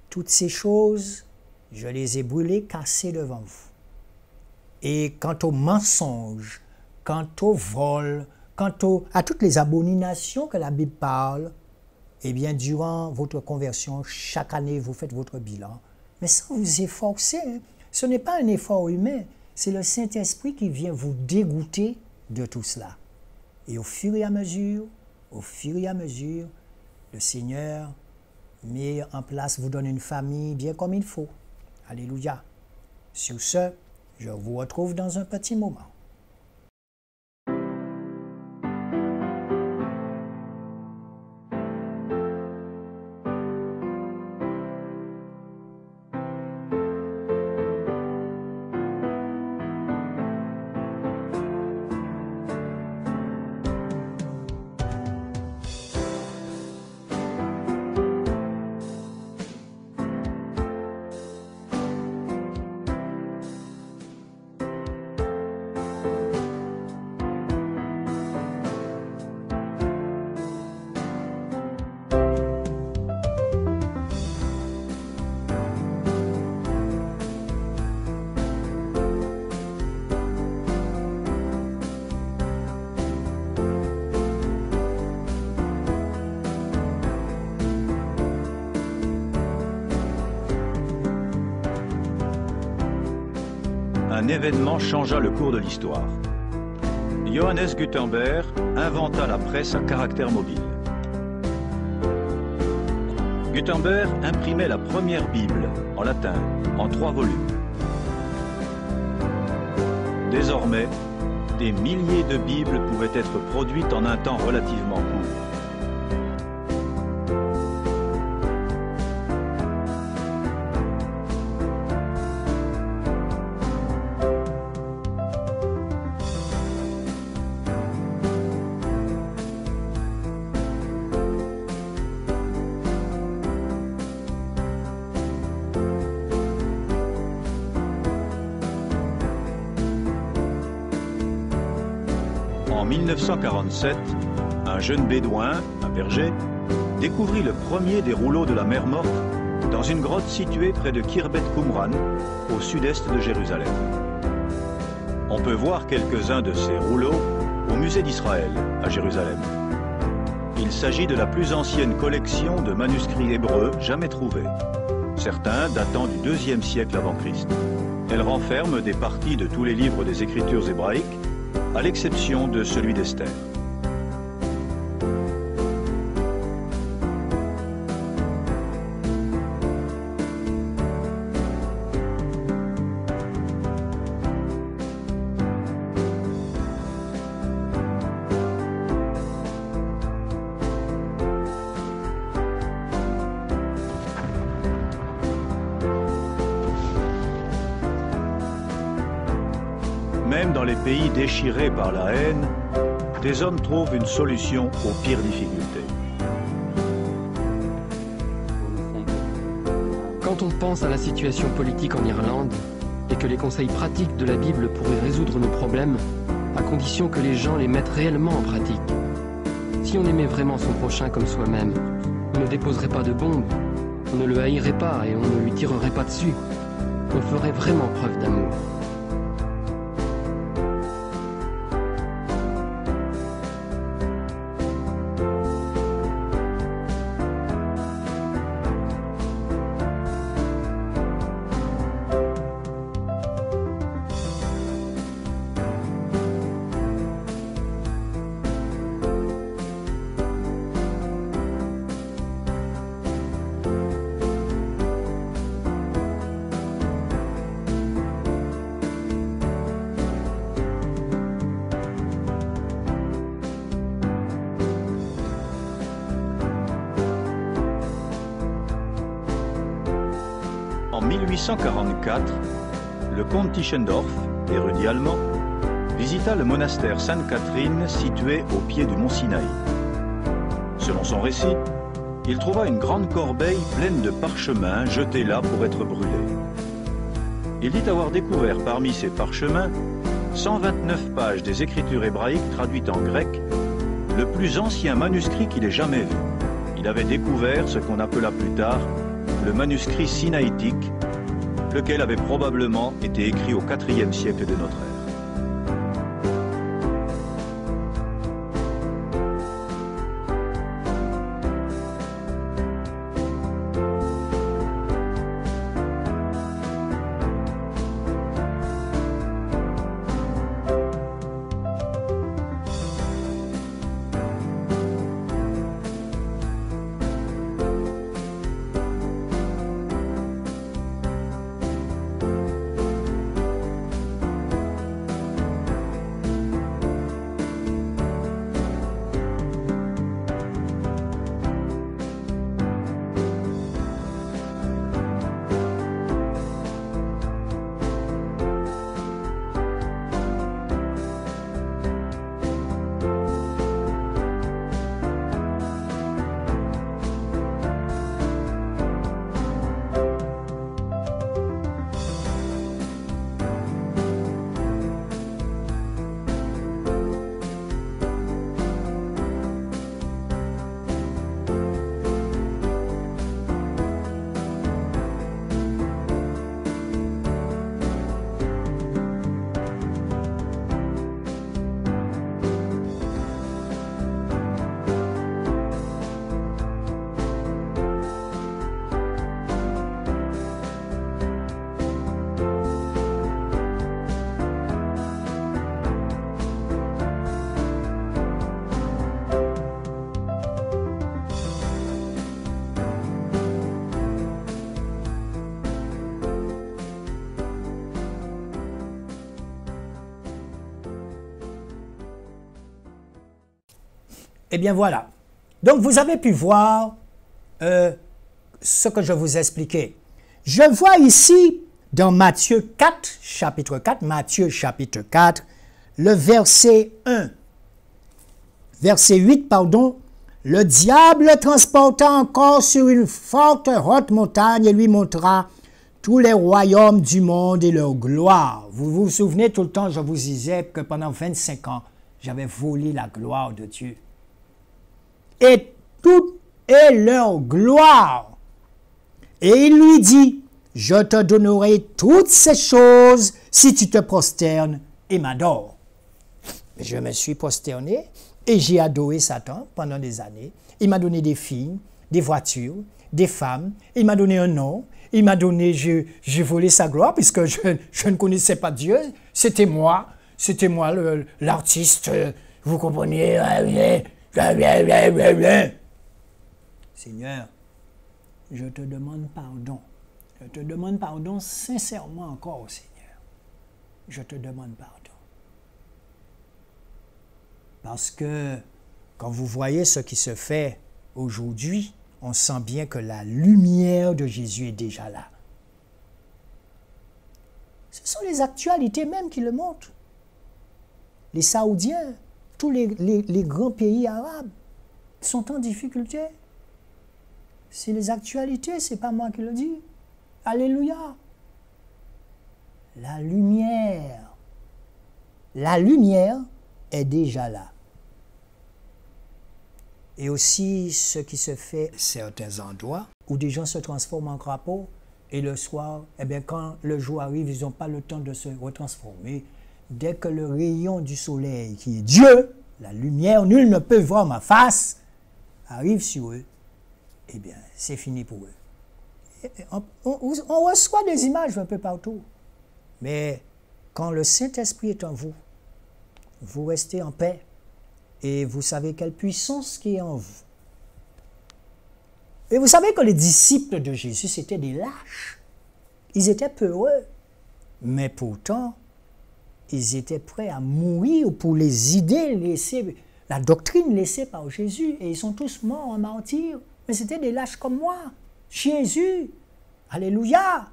toutes ces choses, je les ai brûlées, cassées devant vous. Et quant aux mensonges, quant au vol, à toutes les abominations que la Bible parle, eh bien, durant votre conversion, chaque année, vous faites votre bilan. Mais sans vous efforcer, hein. Ce n'est pas un effort humain, c'est le Saint-Esprit qui vient vous dégoûter de tout cela. Et au fur et à mesure, le Seigneur met en place, vous donne une famille bien comme il faut. Alléluia. Sur ce, je vous retrouve dans un petit moment. Un événement changea le cours de l'histoire. Johannes Gutenberg inventa la presse à caractère mobile. Gutenberg imprimait la première Bible en latin, en 3 volumes. Désormais, des milliers de Bibles pouvaient être produites en un temps relativement court. En 1947, un jeune bédouin, un berger, découvrit le premier des rouleaux de la mer Morte dans une grotte située près de Khirbet Qumran, au sud-est de Jérusalem. On peut voir quelques-uns de ces rouleaux au musée d'Israël, à Jérusalem. Il s'agit de la plus ancienne collection de manuscrits hébreux jamais trouvée, certains datant du IIe siècle avant Christ. Elle renferme des parties de tous les livres des Écritures hébraïques, à l'exception de celui d'Esther. Même dans les pays déchirés par la haine, des hommes trouvent une solution aux pires difficultés. Quand on pense à la situation politique en Irlande et que les conseils pratiques de la Bible pourraient résoudre nos problèmes, à condition que les gens les mettent réellement en pratique. Si on aimait vraiment son prochain comme soi-même, on ne déposerait pas de bombes, on ne le haïrait pas et on ne lui tirerait pas dessus. On ferait vraiment preuve d'amour. 1844, le comte Tischendorf, érudit allemand, visita le monastère Sainte-Catherine situé au pied du mont Sinaï. Selon son récit, il trouva une grande corbeille pleine de parchemins jetés là pour être brûlés. Il dit avoir découvert parmi ces parchemins 129 pages des écritures hébraïques traduites en grec, le plus ancien manuscrit qu'il ait jamais vu. Il avait découvert ce qu'on appela plus tard le manuscrit sinaïtique, lequel avait probablement été écrit au IVe siècle de notre ère. Eh bien voilà. Donc vous avez pu voir ce que je vous expliquais. Je vois ici dans Matthieu 4, chapitre 4, Matthieu chapitre 4, le verset 1. Verset 8, pardon. Le diable le transporta encore sur une forte haute montagne et lui montra tous les royaumes du monde et leur gloire. Vous vous souvenez tout le temps, je vous disais que pendant 25 ans, j'avais volé la gloire de Dieu. Et toute est leur gloire. Et il lui dit, je te donnerai toutes ces choses si tu te prosternes et m'adores. Je me suis prosterné et j'ai adoré Satan pendant des années. Il m'a donné des filles, des voitures, des femmes. Il m'a donné un nom. Il m'a donné, j'ai volé sa gloire puisque je ne connaissais pas Dieu. C'était moi l'artiste. Vous comprenez? Seigneur, je te demande pardon. Je te demande pardon sincèrement encore, Seigneur. Je te demande pardon. Parce que quand vous voyez ce qui se fait aujourd'hui, on sent bien que la lumière de Jésus est déjà là. Ce sont les actualités même qui le montrent. Les Saoudiens, tous les grands pays arabes sont en difficulté. C'est les actualités, ce n'est pas moi qui le dis. Alléluia. La lumière est déjà là. Et aussi ce qui se fait à certains endroits où des gens se transforment en crapauds et le soir, eh bien, quand le jour arrive, ils n'ont pas le temps de se retransformer. Dès que le rayon du soleil, qui est Dieu, la lumière, nul ne peut voir ma face, arrive sur eux, eh bien, c'est fini pour eux. On reçoit des images un peu partout. Mais quand le Saint-Esprit est en vous, vous restez en paix et vous savez quelle puissance qui est en vous. Et vous savez que les disciples de Jésus, c'était des lâches. Ils étaient peureux, mais pourtant, ils étaient prêts à mourir pour les idées laissées, la doctrine laissée par Jésus. Et ils sont tous morts en martyrs. Mais c'était des lâches comme moi. Jésus, alléluia.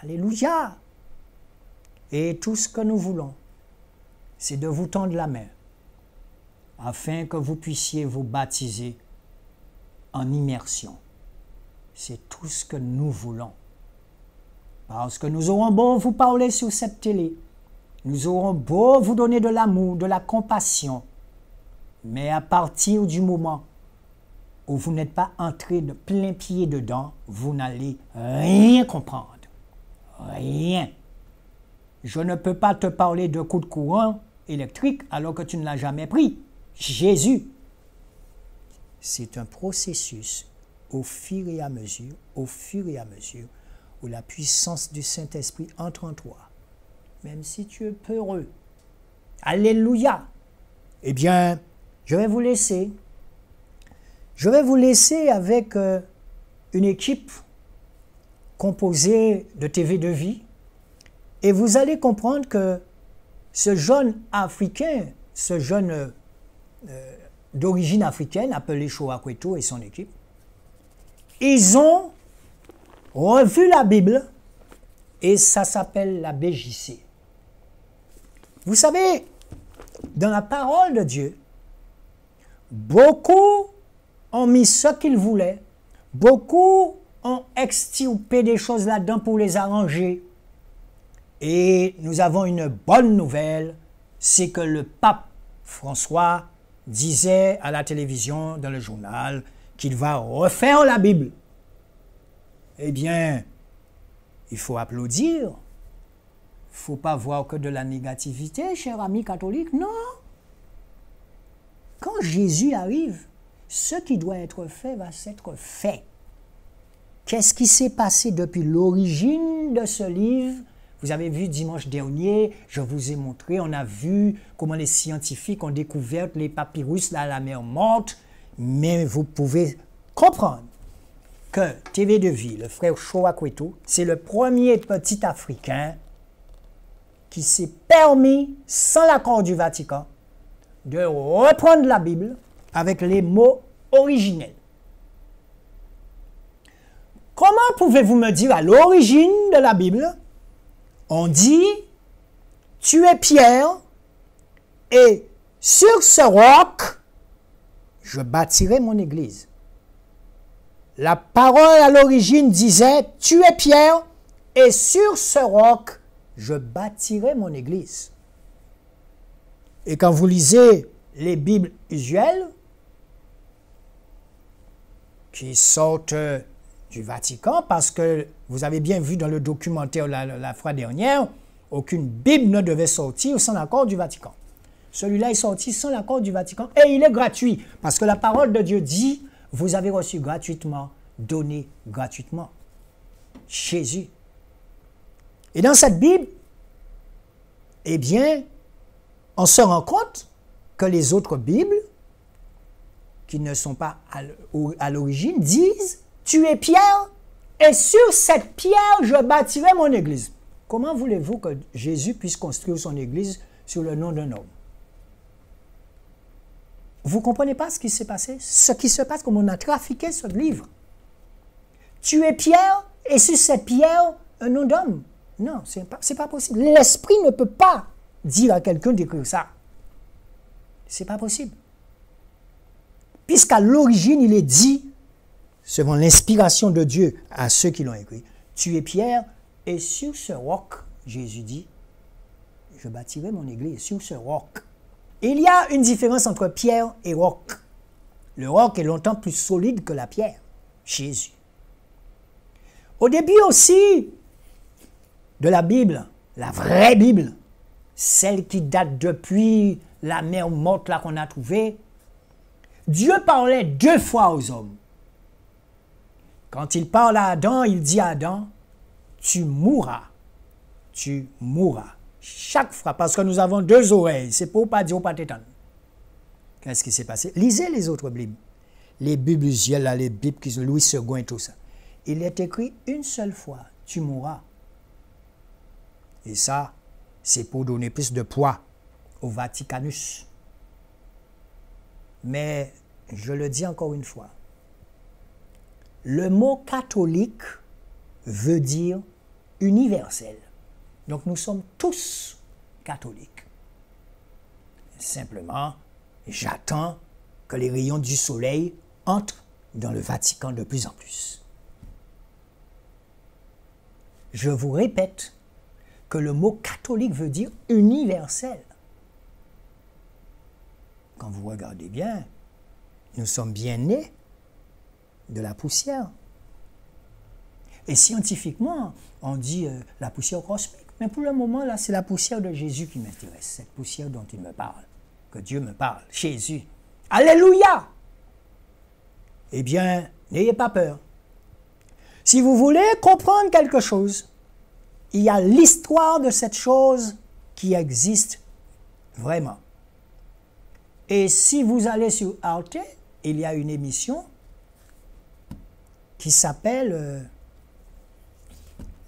Alléluia. Et tout ce que nous voulons, c'est de vous tendre la main afin que vous puissiez vous baptiser en immersion. C'est tout ce que nous voulons. Parce que nous aurons beau vous parler sur cette télé, nous aurons beau vous donner de l'amour, de la compassion, mais à partir du moment où vous n'êtes pas entré de plein pied dedans, vous n'allez rien comprendre. Rien. Je ne peux pas te parler de coup de courant électrique alors que tu ne l'as jamais pris. Jésus. C'est un processus au fur et à mesure, où la puissance du Saint-Esprit entre en toi. Même si tu es peureux. Alléluia. Eh bien, je vais vous laisser. Je vais vous laisser avec une équipe composée de TV de vie. Et vous allez comprendre que ce jeune Africain, ce jeune d'origine africaine, appelé Shoa Kweto et son équipe, ils ont revu la Bible et ça s'appelle la BJC. Vous savez, dans la parole de Dieu, beaucoup ont mis ce qu'ils voulaient, beaucoup ont extirpé des choses là-dedans pour les arranger. Et nous avons une bonne nouvelle, c'est que le pape François disait à la télévision, dans le journal, qu'il va refaire la Bible. Eh bien, il faut applaudir. Il ne faut pas voir que de la négativité, cher ami catholique, non. Quand Jésus arrive, ce qui doit être fait va s'être fait. Qu'est-ce qui s'est passé depuis l'origine de ce livre? Vous avez vu dimanche dernier, je vous ai montré, on a vu comment les scientifiques ont découvert les papyrus à la mer Morte, mais vous pouvez comprendre que TV de Vie, le frère Shoa Kweto, c'est le premier petit Africain qui s'est permis, sans l'accord du Vatican, de reprendre la Bible avec les mots originels. Comment pouvez-vous me dire à l'origine de la Bible, on dit, tu es Pierre, et sur ce roc, je bâtirai mon église. La parole à l'origine disait, tu es Pierre, et sur ce roc, je bâtirai mon église. Et quand vous lisez les Bibles usuelles, qui sortent du Vatican, parce que vous avez bien vu dans le documentaire la fois dernière, aucune Bible ne devait sortir sans l'accord du Vatican. Celui-là est sorti sans l'accord du Vatican et il est gratuit, parce que la parole de Dieu dit, vous avez reçu gratuitement, donné gratuitement. Jésus. Et dans cette Bible, eh bien, on se rend compte que les autres Bibles, qui ne sont pas à l'origine, disent, tu es Pierre, et sur cette pierre, je bâtirai mon église. Comment voulez-vous que Jésus puisse construire son église sur le nom d'un homme? Vous ne comprenez pas ce qui s'est passé? Ce qui se passe, comme on a trafiqué ce livre. Tu es Pierre, et sur cette pierre, un nom d'homme. Non, ce n'est pas possible. L'esprit ne peut pas dire à quelqu'un d'écrire ça. Ce n'est pas possible. Puisqu'à l'origine, il est dit, selon l'inspiration de Dieu à ceux qui l'ont écrit, tu es Pierre, et sur ce roc, Jésus dit, je bâtirai mon église sur ce roc. Il y a une différence entre pierre et roc. Le roc est longtemps plus solide que la pierre. Jésus. Au début aussi de la Bible, la vraie Bible, celle qui date depuis la mer Morte là qu'on a trouvée, Dieu parlait 2 fois aux hommes. Quand il parle à Adam, il dit à Adam, tu mourras. Tu mourras. Chaque fois, parce que nous avons 2 oreilles, c'est pour pas dire pas t'étonner. Qu'est-ce qui s'est passé? Lisez les autres Bibles. Les Bibles usuelles, là, les Bibles qui sont Louis II et tout ça. Il est écrit une seule fois, tu mourras. Et ça, c'est pour donner plus de poids au Vaticanus. Mais, je le dis encore une fois, le mot catholique veut dire universel. Donc nous sommes tous catholiques. Simplement, j'attends que les rayons du soleil entrent dans le Vatican de plus en plus. Je vous répète que le mot catholique veut dire universel. Quand vous regardez bien, nous sommes bien nés de la poussière. Et scientifiquement, on dit la poussière cosmique. Mais pour le moment, là, c'est la poussière de Jésus qui m'intéresse. Cette poussière dont il me parle. Que Dieu me parle. Jésus. Alléluia! Eh bien, n'ayez pas peur. Si vous voulez comprendre quelque chose, il y a l'histoire de cette chose qui existe vraiment. Et si vous allez sur Arte, il y a une émission qui s'appelle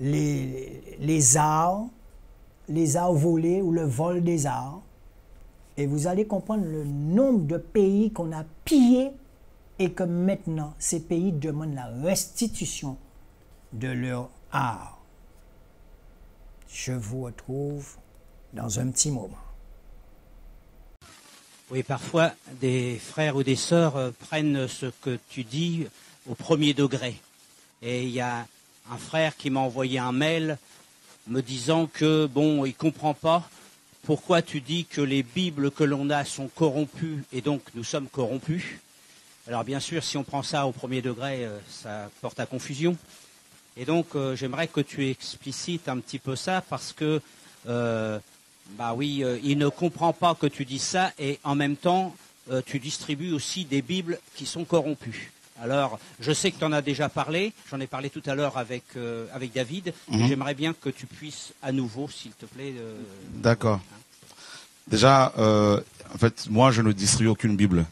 les arts volés ou le vol des arts. Et vous allez comprendre le nombre de pays qu'on a pillés et que maintenant, ces pays demandent la restitution de leur art. Je vous retrouve dans un petit moment. Oui, parfois, des frères ou des sœurs prennent ce que tu dis au premier degré. Et il y a un frère qui m'a envoyé un mail me disant que, bon, il ne comprend pas pourquoi tu dis que les Bibles que l'on a sont corrompues et donc nous sommes corrompus. Alors bien sûr, si on prend ça au premier degré, ça porte à confusion. Et donc, j'aimerais que tu explicites un petit peu ça parce que, il ne comprend pas que tu dis ça et en même temps, tu distribues aussi des Bibles qui sont corrompues. Alors, je sais que tu en as déjà parlé, j'en ai parlé tout à l'heure avec David, mais j'aimerais bien que tu puisses à nouveau, s'il te plaît... D'accord. Déjà, en fait, moi, je ne distribue aucune Bible.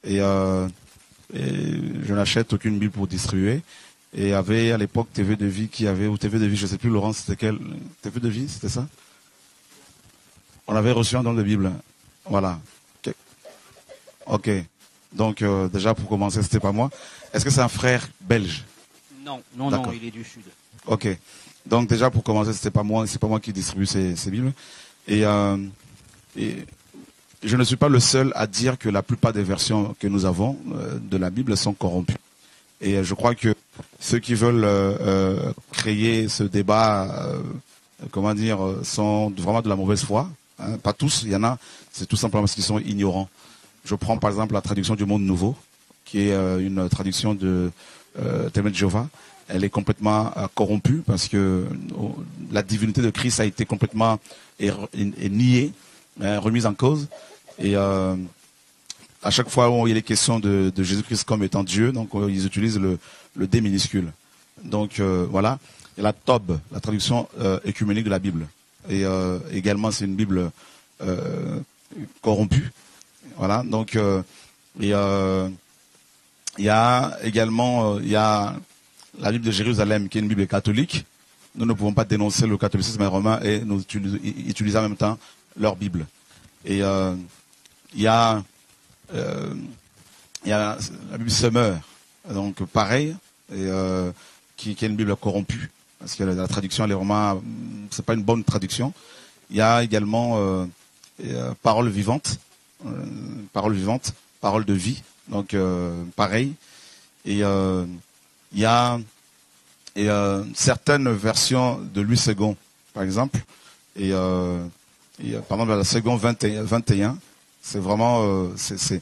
Et je n'achète aucune Bible pour distribuer. Et il y avait à l'époque TV de Vie qui avait, ou TV de Vie, je ne sais plus, Laurent, c'était quel? TV de Vie, c'était ça? On avait reçu un don de Bible. Voilà. Ok. Donc, déjà, pour commencer, c'était pas moi. Est-ce que c'est un frère belge? Non, il est du Sud. Ok. Donc, déjà, pour commencer, c'est pas moi qui distribue ces Bibles. Et je ne suis pas le seul à dire que la plupart des versions que nous avons de la Bible sont corrompues. Et je crois que ceux qui veulent créer ce débat, sont vraiment de la mauvaise foi. Hein, pas tous, il y en a, c'est tout simplement parce qu'ils sont ignorants. Je prends par exemple la traduction du Monde Nouveau, qui est une traduction de Témoin de Jéhovah. Elle est complètement corrompue parce que la divinité de Christ a été complètement niée, remise en cause. Et à chaque fois où il est question de Jésus-Christ comme étant Dieu, donc ils utilisent le D minuscule. Donc voilà. Et la Tob, la traduction écuménique de la Bible. Et également c'est une Bible corrompue. Voilà. Donc il y a également la Bible de Jérusalem qui est une Bible catholique. Nous ne pouvons pas dénoncer le catholicisme romain et nous utiliser en même temps leur Bible. Et il y a la Bible Summer, donc pareil, et, qui est une Bible corrompue, parce que la traduction, les Romains, c'est pas une bonne traduction. Il y a également parole vivante, parole de vie, donc pareil. Et il y a certaines versions de Louis II, par exemple, et par exemple la seconde 21, c'est vraiment c'est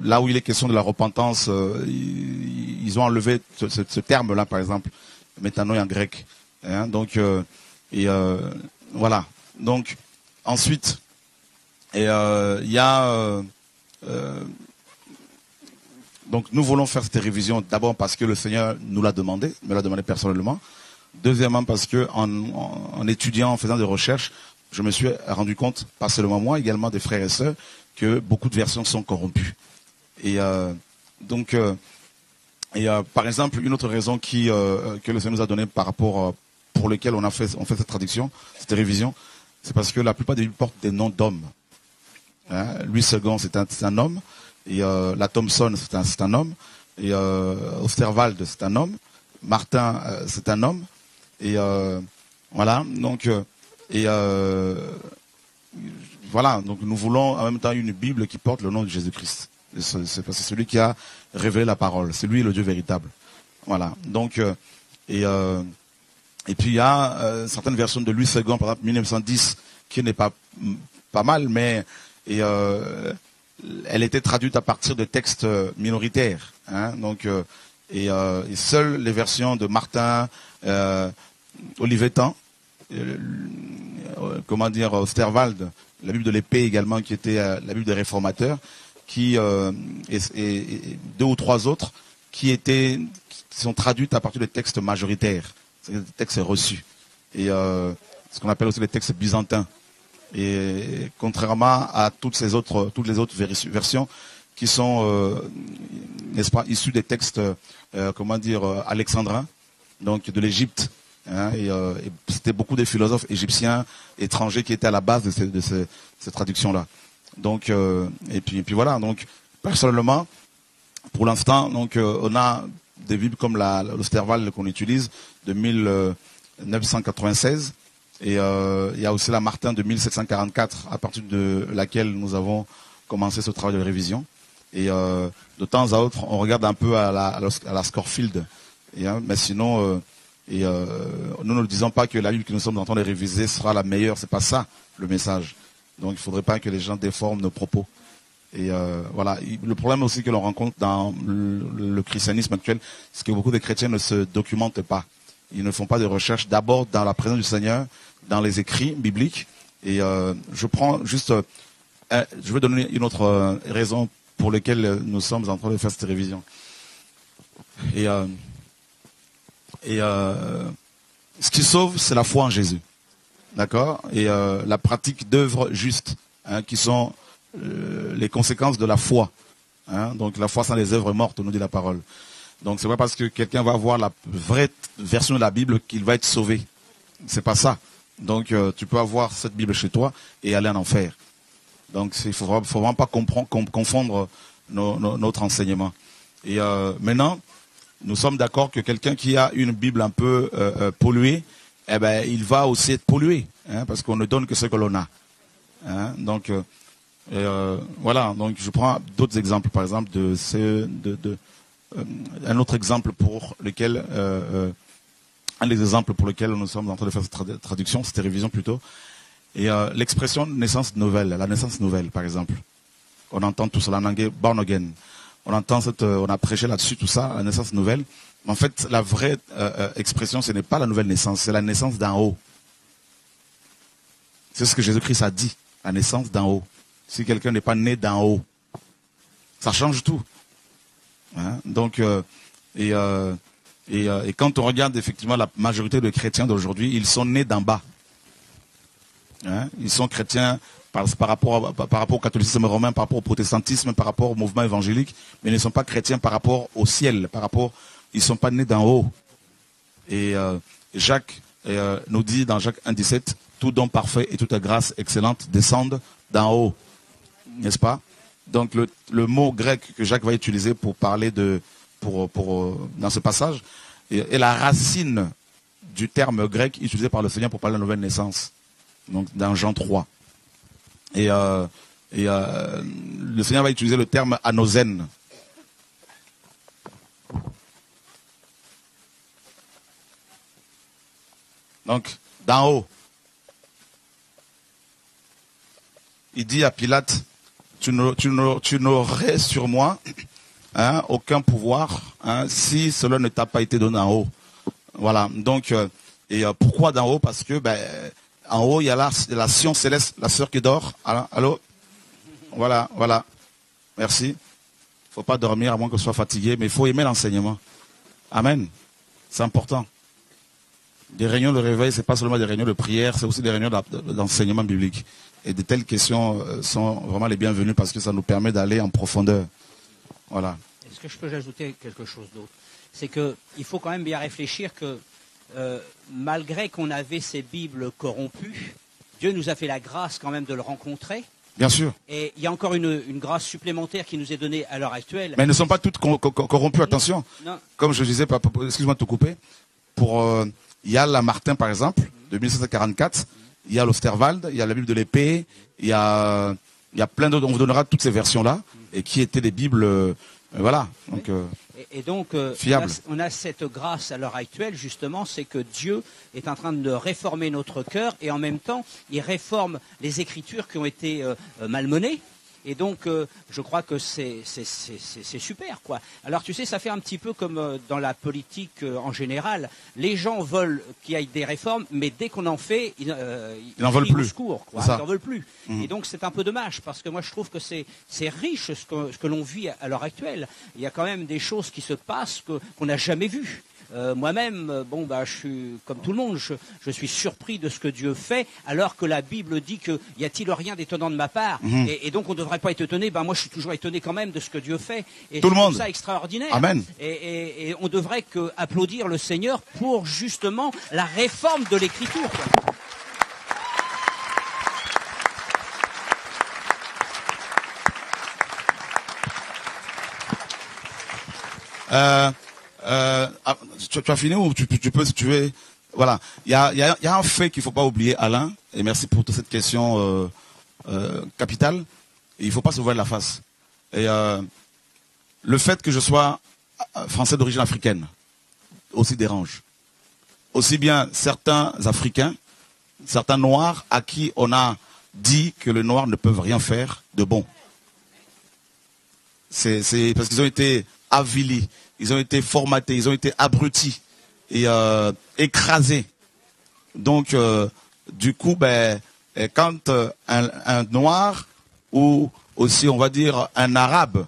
là où il est question de la repentance. Ils ont enlevé ce terme-là, par exemple, métanoi en grec. Hein, donc voilà. Donc ensuite, il y a donc nous voulons faire cette révision d'abord parce que le Seigneur nous l'a demandé, me l'a demandé personnellement. Deuxièmement parce que en étudiant, en faisant des recherches, je me suis rendu compte, pas seulement moi, également des frères et sœurs, que beaucoup de versions sont corrompues. Et par exemple, une autre raison que le Seigneur nous a donnée par rapport pour lequel on fait cette traduction, cette révision, c'est parce que la plupart des Bibles portent des noms d'hommes. Hein, Louis II, c'est un homme. Et la Thompson, c'est un homme. Et Osterwald, c'est un homme. Martin, c'est un homme. Et voilà, donc voilà, donc nous voulons en même temps une Bible qui porte le nom de Jésus-Christ. C'est celui qui a révélé la parole. C'est lui le Dieu véritable. Voilà. Donc et puis il y a certaines versions de Louis II, par exemple 1910, qui n'est pas mal, mais elle était traduite à partir de textes minoritaires. Hein, donc et seules les versions de Martin, Olivetan, Osterwald, la Bible de l'épée également, qui était la Bible des réformateurs, et deux ou trois autres qui sont traduites à partir de textes majoritaires, des textes reçus, et ce qu'on appelle aussi les textes byzantins. Et contrairement à toutes les autres versions qui sont, n'est-ce pas, issues des textes, alexandrins, donc de l'Égypte. Hein, et c'était beaucoup des philosophes égyptiens étrangers qui étaient à la base de ces traductions-là. Donc et puis voilà. Donc personnellement, pour l'instant, donc on a des Bibles comme l'Osterwald qu'on utilise de 1996 et il y a aussi la Martin de 1744 à partir de laquelle nous avons commencé ce travail de révision. Et de temps à autre, on regarde un peu à la Scofield. Mais sinon. Nous ne disons pas que la Bible que nous sommes en train de réviser sera la meilleure, c'est pas ça le message. Donc il ne faudrait pas que les gens déforment nos propos. Et voilà. Le problème aussi que l'on rencontre dans le christianisme actuel, c'est que beaucoup de chrétiens ne se documentent pas. Ils ne font pas de recherche d'abord dans la présence du Seigneur, dans les écrits bibliques. Et je prends juste, je vais donner une autre raison pour laquelle nous sommes en train de faire cette révision. Et ce qui sauve, c'est la foi en Jésus. D'accord? Et la pratique d'œuvres justes, hein, qui sont les conséquences de la foi. Hein? Donc la foi sans les œuvres mortes, nous dit la parole. Donc c'est pas parce que quelqu'un va voir la vraie version de la Bible qu'il va être sauvé. C'est pas ça. Donc tu peux avoir cette Bible chez toi et aller en enfer. Donc il faut vraiment pas confondre notre enseignement. Et maintenant, nous sommes d'accord que quelqu'un qui a une Bible un peu polluée, eh ben, il va aussi être pollué, hein, parce qu'on ne donne que ce que l'on a. Hein, donc, voilà. Donc, je prends d'autres exemples, par exemple, un autre exemple pour lequel, un des exemples pour lesquels nous sommes en train de faire cette traduction, cette révision plutôt, et l'expression naissance nouvelle, la naissance nouvelle, par exemple. On entend tout cela en anglais, born again. On a prêché là-dessus, tout ça, la naissance nouvelle. Mais en fait, la vraie expression, ce n'est pas la nouvelle naissance, c'est la naissance d'en haut. C'est ce que Jésus-Christ a dit, la naissance d'en haut. Si quelqu'un n'est pas né d'en haut, ça change tout. Hein? Donc, et quand on regarde effectivement la majorité des chrétiens d'aujourd'hui, ils sont nés d'en bas. Hein? Ils sont chrétiens par rapport au catholicisme romain, par rapport au protestantisme, par rapport au mouvement évangélique, mais ils ne sont pas chrétiens par rapport au ciel, ils ne sont pas nés d'en haut. Et Jacques nous dit dans Jacques 1,17, tout don parfait et toute grâce excellente descendent d'en haut. N'est-ce pas? Donc le mot grec que Jacques va utiliser pour parler dans ce passage est la racine du terme grec utilisé par le Seigneur pour parler de la nouvelle naissance. Donc dans Jean 3. Et le Seigneur va utiliser le terme anosen. Donc, d'en haut. Il dit à Pilate, tu n'aurais sur moi aucun pouvoir si cela ne t'a pas été donné en haut. Voilà. Donc, pourquoi d'en haut? Parce que en haut, il y a la Sion céleste, la sœur qui dort. Allô? Voilà. Merci. Il ne faut pas dormir à moins qu'on soit fatigué, mais il faut aimer l'enseignement. Amen. C'est important. Des réunions de réveil, ce n'est pas seulement des réunions de prière, c'est aussi des réunions d'enseignement biblique. Et de telles questions sont vraiment les bienvenues parce que ça nous permet d'aller en profondeur. Voilà. Est-ce que je peux ajouter quelque chose d'autre? C'est qu'il faut quand même bien réfléchir que malgré qu'on avait ces Bibles corrompues, Dieu nous a fait la grâce quand même de le rencontrer. Bien sûr. Et il y a encore une grâce supplémentaire qui nous est donnée à l'heure actuelle. Mais elles ne sont pas toutes corrompues, attention. Non. Comme je disais, excuse-moi de te couper, il Il y a la Martin, par exemple, de 1744. Il y a l'Osterwald, il y a la Bible de l'épée. Il y a plein d'autres. On vous donnera toutes ces versions-là, et qui étaient des Bibles, voilà. Donc, et donc, fiables. on a cette grâce à l'heure actuelle, justement, c'est que Dieu est en train de réformer notre cœur, et en même temps, il réforme les Écritures qui ont été malmenées. Et donc, je crois que c'est super, quoi. Alors, tu sais, ça fait un petit peu comme dans la politique en général. Les gens veulent qu'il y ait des réformes, mais dès qu'on en fait, ils n'en veulent plus. Au secours, quoi. Ils n'en veulent plus. Et donc, c'est un peu dommage, parce que moi, je trouve que c'est riche ce que l'on vit à l'heure actuelle. Il y a quand même des choses qui se passent qu'on n'a jamais vues. Moi-même, je suis comme tout le monde, je suis surpris de ce que Dieu fait, alors que la Bible dit que y a-t-il rien d'étonnant de ma part, et donc on ne devrait pas être étonné. Moi, je suis toujours étonné quand même de ce que Dieu fait, et tout le monde. Ça extraordinaire. Amen. Et on devrait applaudir le Seigneur pour justement la réforme de l'Écriture, quoi. Tu as fini ou tu peux, si tu veux. Voilà. Il y a un fait qu'il ne faut pas oublier, Alain, et merci pour toute cette question capitale. Il ne faut pas se voiler la face. Et le fait que je sois français d'origine africaine aussi dérange. Aussi bien certains Africains, certains Noirs à qui on a dit que les Noirs ne peuvent rien faire de bon. C'est parce qu'ils ont été avilis. Ils ont été formatés, ils ont été abrutis et écrasés. Donc, du coup, quand un noir ou aussi, on va dire, un arabe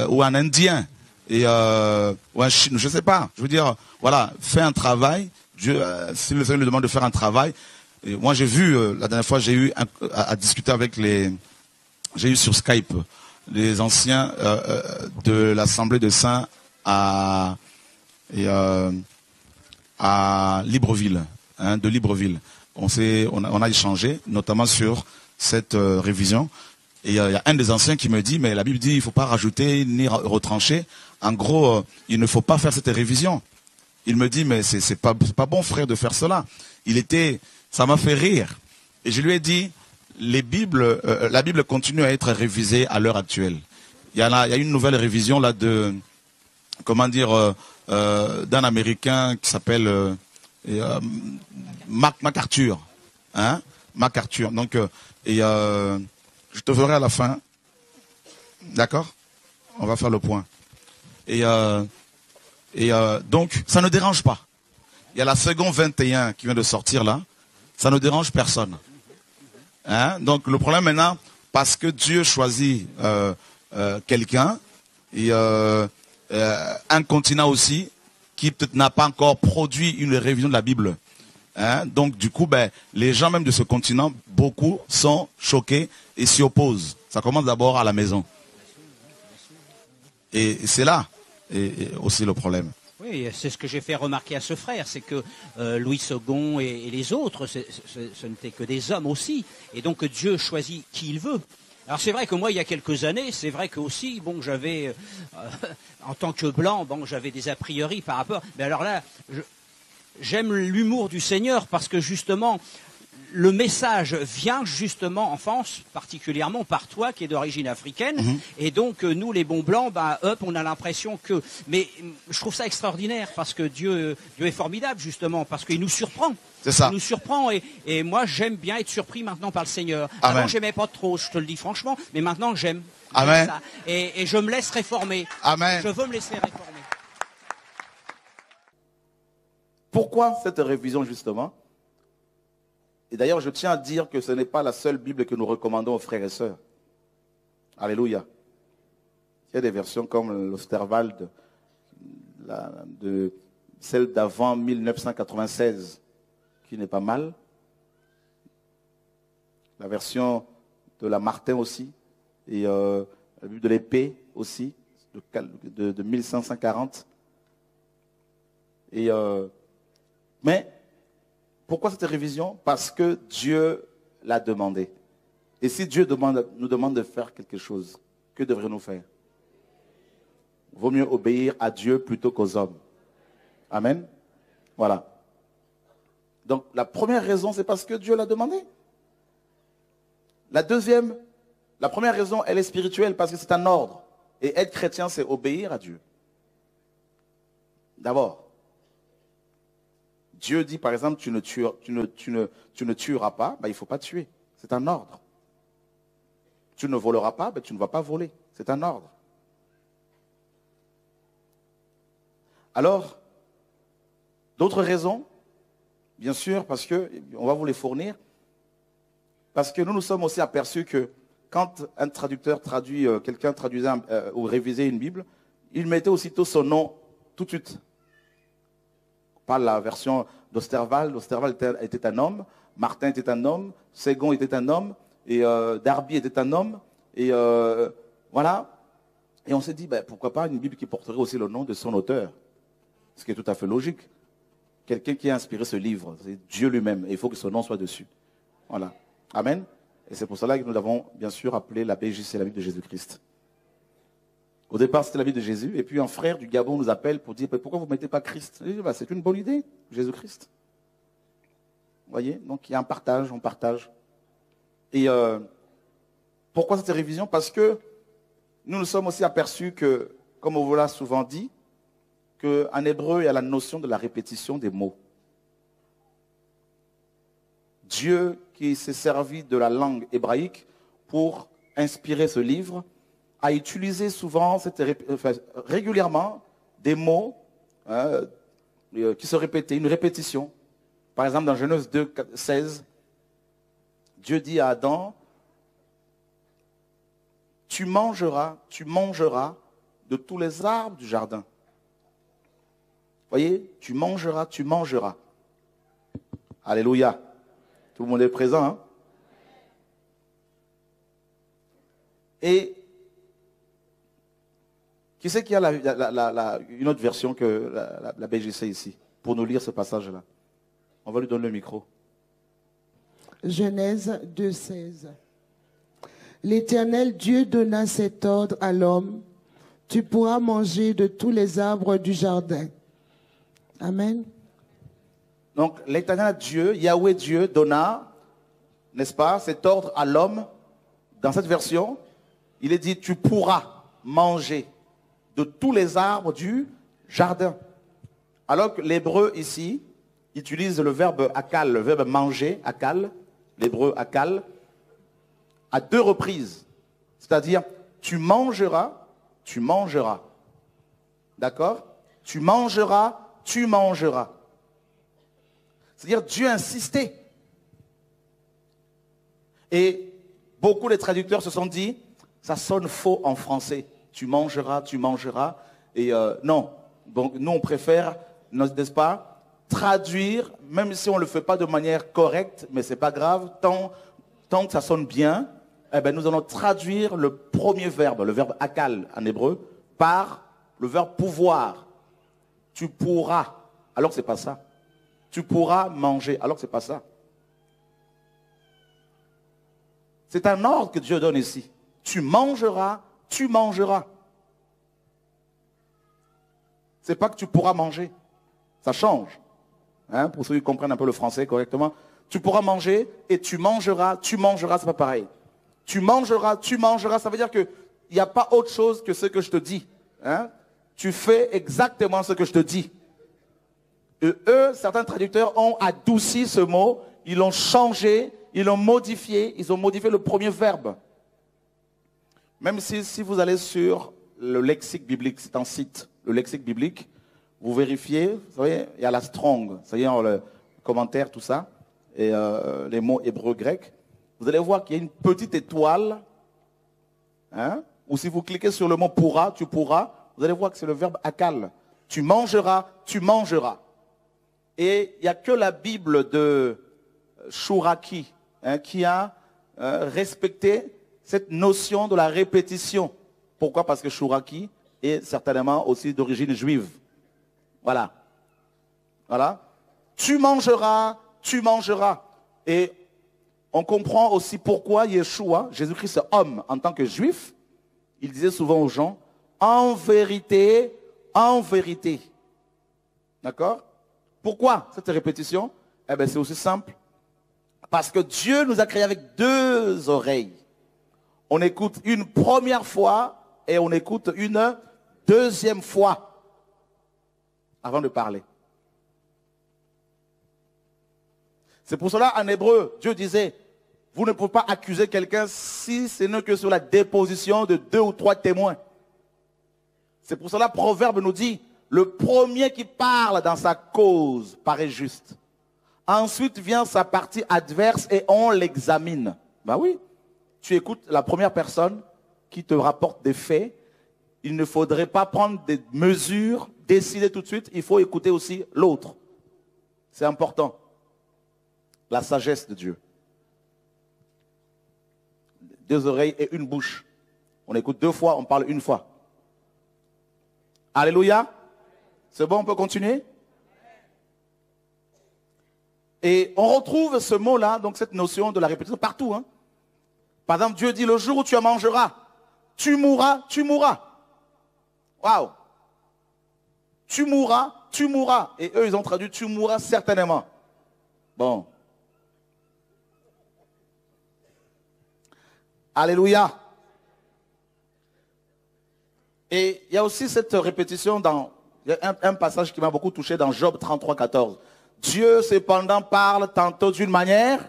ou un indien ou un chinois, je ne sais pas, je veux dire, voilà, fait un travail. Dieu, si le Seigneur lui demande de faire un travail, et moi j'ai vu, la dernière fois, j'ai eu à discuter avec j'ai eu sur Skype les anciens de l'Assemblée de Saints à Libreville, de Libreville. On a échangé, notamment sur cette révision. Et il y a un des anciens qui me dit, mais la Bible dit, il ne faut pas rajouter ni retrancher. En gros, il ne faut pas faire cette révision. Il me dit, mais c'est pas bon, frère, de faire cela. Ça m'a fait rire. Et je lui ai dit, la Bible continue à être révisée à l'heure actuelle. Il y a une nouvelle révision là d'un Américain qui s'appelle MacArthur. MacArthur. Donc, je te verrai à la fin. D'accord? On va faire le point. Donc, ça ne dérange pas. Il y a la seconde 21 qui vient de sortir là. Ça ne dérange personne. Donc, le problème maintenant, parce que Dieu choisit quelqu'un, et un continent aussi, qui peut-être n'a pas encore produit une révision de la Bible. Donc, du coup, les gens même de ce continent, beaucoup sont choqués et s'y opposent. Ça commence d'abord à la maison. Et c'est là et aussi le problème. Oui, c'est ce que j'ai fait remarquer à ce frère, c'est que Louis II et les autres, ce n'étaient que des hommes aussi. Et donc Dieu choisit qui il veut. Alors c'est vrai que moi, il y a quelques années, c'est vrai que aussi, j'avais, en tant que blanc, j'avais des a priori par rapport. Mais alors là, j'aime l'humour du Seigneur parce que justement, le message vient justement en France, particulièrement par toi qui es d'origine africaine. Et donc nous, les bons blancs, on a l'impression que. Mais je trouve ça extraordinaire parce que Dieu est formidable justement parce qu'il nous surprend. C'est ça. Il nous surprend et moi j'aime bien être surpris maintenant par le Seigneur. Amen. Avant j'aimais pas trop, je te le dis franchement, mais maintenant j'aime. Amen. Ça. Et je me laisse réformer. Amen. Je veux me laisser réformer. Pourquoi cette révision justement? Et d'ailleurs, je tiens à dire que ce n'est pas la seule Bible que nous recommandons aux frères et sœurs. Alléluia. Il y a des versions comme l'Osterwald, celle d'avant 1996, qui n'est pas mal. La version de la Martin aussi, et la Bible de l'épée aussi, de 1540. Mais pourquoi cette révision? Parce que Dieu l'a demandé. Et si Dieu nous demande de faire quelque chose, que devrions-nous faire? Vaut mieux obéir à Dieu plutôt qu'aux hommes. Amen. Voilà. Donc la première raison, c'est parce que Dieu l'a demandé. La première raison, elle est spirituelle parce que c'est un ordre. Et être chrétien, c'est obéir à Dieu. D'abord, Dieu dit par exemple, tu ne tueras pas, il ne faut pas tuer. C'est un ordre. Tu ne voleras pas, tu ne vas pas voler. C'est un ordre. Alors, d'autres raisons, bien sûr, parce que, on va vous les fournir, parce que nous sommes aussi aperçus que quand un traducteur traduit, quelqu'un traduisait ou révisait une Bible, il mettait aussitôt son nom tout de suite. Pas la version d'Osterwald. Osterwald était un homme, Martin était un homme, Ségon était un homme, et Darby était un homme, et voilà. Et on s'est dit, pourquoi pas une Bible qui porterait aussi le nom de son auteur, ce qui est tout à fait logique. Quelqu'un qui a inspiré ce livre, c'est Dieu lui-même, et il faut que son nom soit dessus. Voilà. Amen. Et c'est pour cela que nous l'avons bien sûr appelé la BJC, la Bible de Jésus-Christ. Au départ, c'était la Bible de Jésus, et puis un frère du Gabon nous appelle pour dire, pourquoi vous ne mettez pas Christ? C'est une bonne idée, Jésus-Christ. Vous voyez? Donc il y a un partage, on partage. Et pourquoi cette révision? Parce que nous nous sommes aussi aperçus que, comme on vous l'a souvent dit, qu'en hébreu, il y a la notion de la répétition des mots. Dieu qui s'est servi de la langue hébraïque pour inspirer ce livre, a utilisé souvent, régulièrement, des mots qui se répétaient, une répétition. Par exemple, dans Genèse 2, 16, Dieu dit à Adam, tu mangeras de tous les arbres du jardin. Vous voyez, tu mangeras. Alléluia. Tout le monde est présent, hein? Et qui c'est qui a une autre version que la BJC ici, pour nous lire ce passage-là? On va lui donner le micro. Genèse 2, 16. L'Éternel Dieu donna cet ordre à l'homme, tu pourras manger de tous les arbres du jardin. Amen. Donc l'Éternel Dieu, Yahweh Dieu, donna, n'est-ce pas, cet ordre à l'homme. Dans cette version, il est dit, tu pourras manger de tous les arbres du jardin. Alors que l'hébreu ici utilise le verbe akal, le verbe manger, akal, l'hébreu akal, à deux reprises. C'est-à-dire, tu mangeras. D'accord? Tu mangeras. C'est-à-dire, Dieu insistait. Et beaucoup de traducteurs se sont dit, ça sonne faux en français. Tu mangeras. Et non. Donc, nous, on préfère, n'est-ce pas, traduire, même si on ne le fait pas de manière correcte, mais ce n'est pas grave, tant que ça sonne bien, nous allons traduire le premier verbe, le verbe akal en hébreu, par le verbe pouvoir. Tu pourras, alors que ce n'est pas ça. Tu pourras manger, alors que ce n'est pas ça. C'est un ordre que Dieu donne ici. Tu mangeras. C'est pas que tu pourras manger. Ça change. Hein, pour ceux qui comprennent un peu le français correctement. Tu pourras manger et tu mangeras, c'est pas pareil. Tu mangeras, ça veut dire qu'il n'y a pas autre chose que ce que je te dis. Hein? Tu fais exactement ce que je te dis. Et eux, certains traducteurs ont adouci ce mot, ils l'ont changé, ils l'ont modifié, ils ont modifié le premier verbe. Même si vous allez sur le lexique biblique, c'est un site, le lexique biblique, vous vérifiez, vous savez, il y a la Strong, c'est-à-dire le commentaire, tout ça, et les mots hébreux grecs. Vous allez voir qu'il y a une petite étoile, hein, ou si vous cliquez sur le mot pourra, tu pourras, vous allez voir que c'est le verbe akal. Tu mangeras. Et il n'y a que la Bible de Chouraki qui a respecté cette notion de la répétition. Pourquoi? Parce que Chouraki est certainement aussi d'origine juive. Voilà. Tu mangeras. Et on comprend aussi pourquoi Yeshua, Jésus-Christ homme, en tant que juif, il disait souvent aux gens, en vérité. D'accord? Pourquoi cette répétition? Eh bien, c'est aussi simple. Parce que Dieu nous a créés avec deux oreilles. On écoute une première fois et on écoute une deuxième fois avant de parler. C'est pour cela, en hébreu, Dieu disait, vous ne pouvez pas accuser quelqu'un si ce n'est que sur la déposition de 2 ou 3 témoins. C'est pour cela, Proverbe nous dit, le premier qui parle dans sa cause paraît juste. Ensuite vient sa partie adverse et on l'examine. Ben oui, tu écoutes la première personne qui te rapporte des faits. Il ne faudrait pas prendre des mesures, décider tout de suite. Il faut écouter aussi l'autre. C'est important. La sagesse de Dieu. 2 oreilles et une bouche. On écoute 2 fois, on parle 1 fois. Alléluia. C'est bon, on peut continuer? Et on retrouve ce mot-là, donc cette notion de la répétition partout. Hein. Par exemple, Dieu dit, le jour où tu en mangeras, tu mourras, tu mourras. Waouh! Tu mourras, tu mourras. Et eux, ils ont traduit, tu mourras certainement. Bon. Alléluia. Et il y a aussi cette répétition dans il y a un passage qui m'a beaucoup touché dans Job 33, 14. Dieu cependant parle tantôt d'une manière,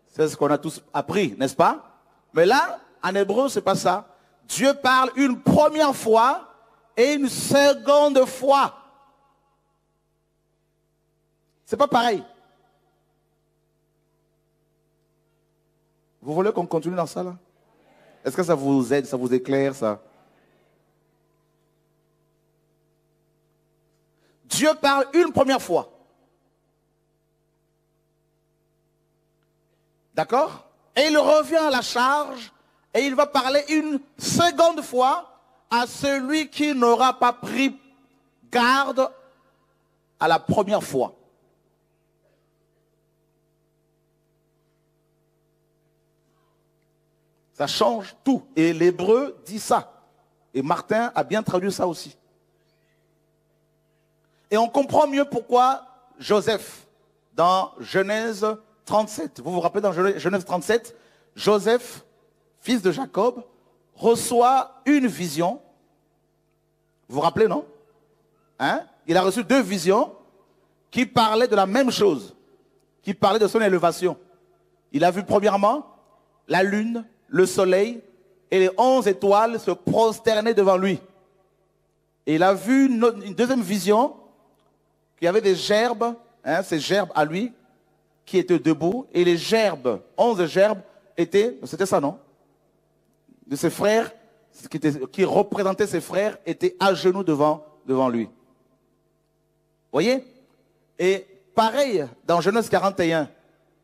c'est ce qu'on a tous appris, n'est-ce pas? Mais là, en hébreu, c'est pas ça. Dieu parle une première fois et une seconde fois. C'est pas pareil. Vous voulez qu'on continue dans ça là? Est-ce que ça vous aide, ça vous éclaire ça? Dieu parle une première fois. D'accord? Et il revient à la charge et il va parler une seconde fois à celui qui n'aura pas pris garde à la première fois. Ça change tout. Et l'hébreu dit ça. Et Martin a bien traduit ça aussi. Et on comprend mieux pourquoi Joseph, dans Genèse 37, vous vous rappelez dans Genèse 37, Joseph, fils de Jacob, reçoit une vision. Vous vous rappelez, non? Hein? Il a reçu 2 visions qui parlaient de la même chose, qui parlaient de son élévation. Il a vu premièrement la lune, le soleil et les 11 étoiles se prosterner devant lui. Et il a vu une deuxième vision, qu'il y avait des gerbes, hein, ces gerbes à lui, qui étaient debout, et les gerbes, 11 gerbes, étaient, c'était ça non? De ses frères, qui représentaient ses frères, étaient à genoux devant lui. Voyez? Et pareil, dans Genèse 41,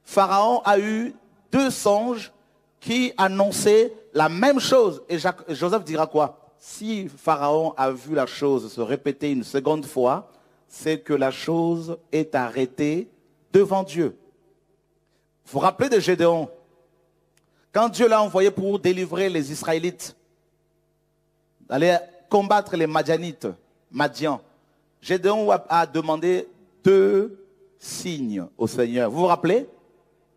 Pharaon a eu 2 songes qui annonçaient la même chose. Et Joseph dira quoi? Si Pharaon a vu la chose se répéter une seconde fois, c'est que la chose est arrêtée devant Dieu. Vous vous rappelez de Gédéon? Quand Dieu l'a envoyé pour délivrer les Israélites, d'aller combattre les Madianites, Madian, Gédéon a demandé 2 signes au Seigneur. Vous vous rappelez?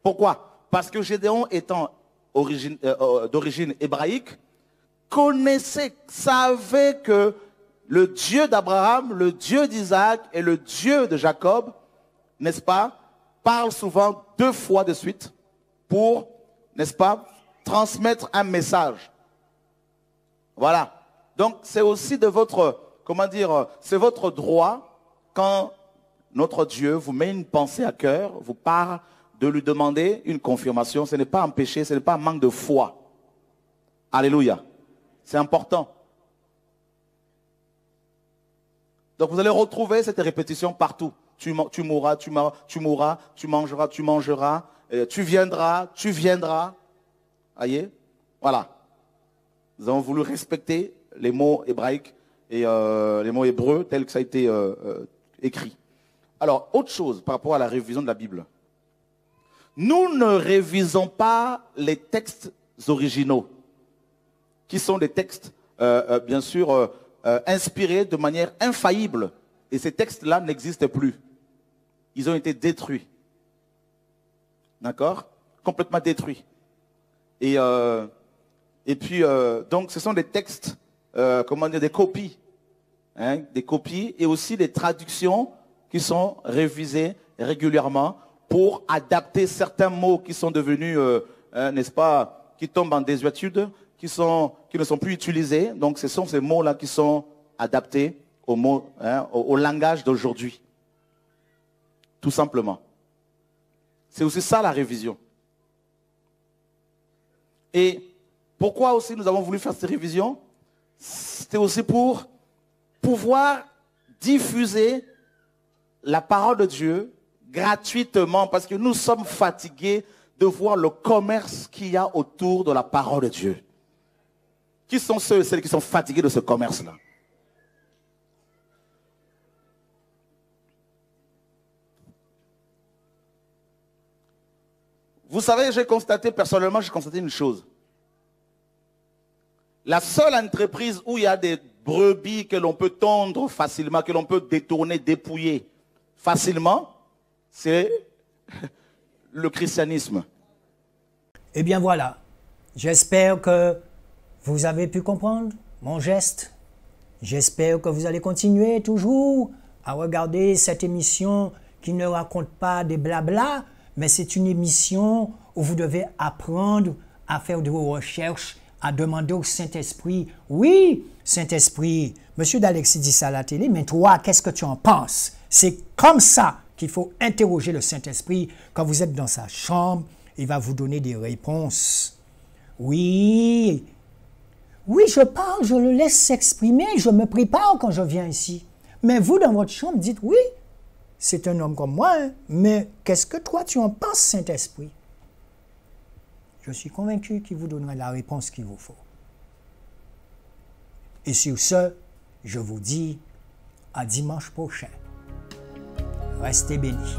Pourquoi? Parce que Gédéon, étant d'origine hébraïque, connaissait, savait que le Dieu d'Abraham, le Dieu d'Isaac et le Dieu de Jacob, n'est-ce pas, parle souvent 2 fois de suite pour, n'est-ce pas, transmettre un message. Voilà. Donc c'est aussi de votre, comment dire, c'est votre droit quand notre Dieu vous met une pensée à cœur, vous parle de lui demander une confirmation. Ce n'est pas un péché, ce n'est pas un manque de foi. Alléluia. C'est important. Donc vous allez retrouver cette répétition partout. Tu mourras, tu mourras, tu mangeras, tu viendras. Voyez? Voilà. Nous avons voulu respecter les mots hébraïques et les mots hébreux tels que ça a été écrit. Alors, autre chose par rapport à la révision de la Bible. Nous ne révisons pas les textes originaux, qui sont des textes, bien sûr, inspirés de manière infaillible. Et ces textes-là n'existent plus. ils ont été détruits. D'accord? Complètement détruits. Et puis, donc, ce sont des textes, comment dire, des copies. Hein, des copies et aussi des traductions qui sont révisées régulièrement pour adapter certains mots qui sont devenus, n'est-ce pas, qui tombent en désuétude, qui ne sont plus utilisés. Donc, ce sont ces mots-là qui sont adaptés aux mots, hein, au langage d'aujourd'hui. Tout simplement. C'est aussi ça la révision. Et pourquoi aussi nous avons voulu faire cette révision? C'était aussi pour pouvoir diffuser la parole de Dieu gratuitement, parce que nous sommes fatigués de voir le commerce qu'il y a autour de la parole de Dieu. Qui sont ceux et celles qui sont fatigués de ce commerce-là? Vous savez, personnellement, j'ai constaté une chose. La seule entreprise où il y a des brebis que l'on peut tondre facilement, que l'on peut détourner, dépouiller facilement, c'est le christianisme. Eh bien voilà, j'espère que vous avez pu comprendre mon geste. J'espère que vous allez continuer toujours à regarder cette émission qui ne raconte pas des blabla, mais c'est une émission où vous devez apprendre à faire de vos recherches, à demander au Saint-Esprit. Oui, Saint-Esprit, M. D'Alexis dit ça à la télé, mais toi, qu'est-ce que tu en penses? C'est comme ça qu'il faut interroger le Saint-Esprit. Quand vous êtes dans sa chambre, il va vous donner des réponses. Oui, je parle, je le laisse s'exprimer, je me prépare quand je viens ici. Mais vous, dans votre chambre, dites, oui, c'est un homme comme moi, hein, mais qu'est-ce que toi, tu en penses, Saint-Esprit? Je suis convaincu qu'il vous donnera la réponse qu'il vous faut. Et sur ce, je vous dis à dimanche prochain. Restez bénis.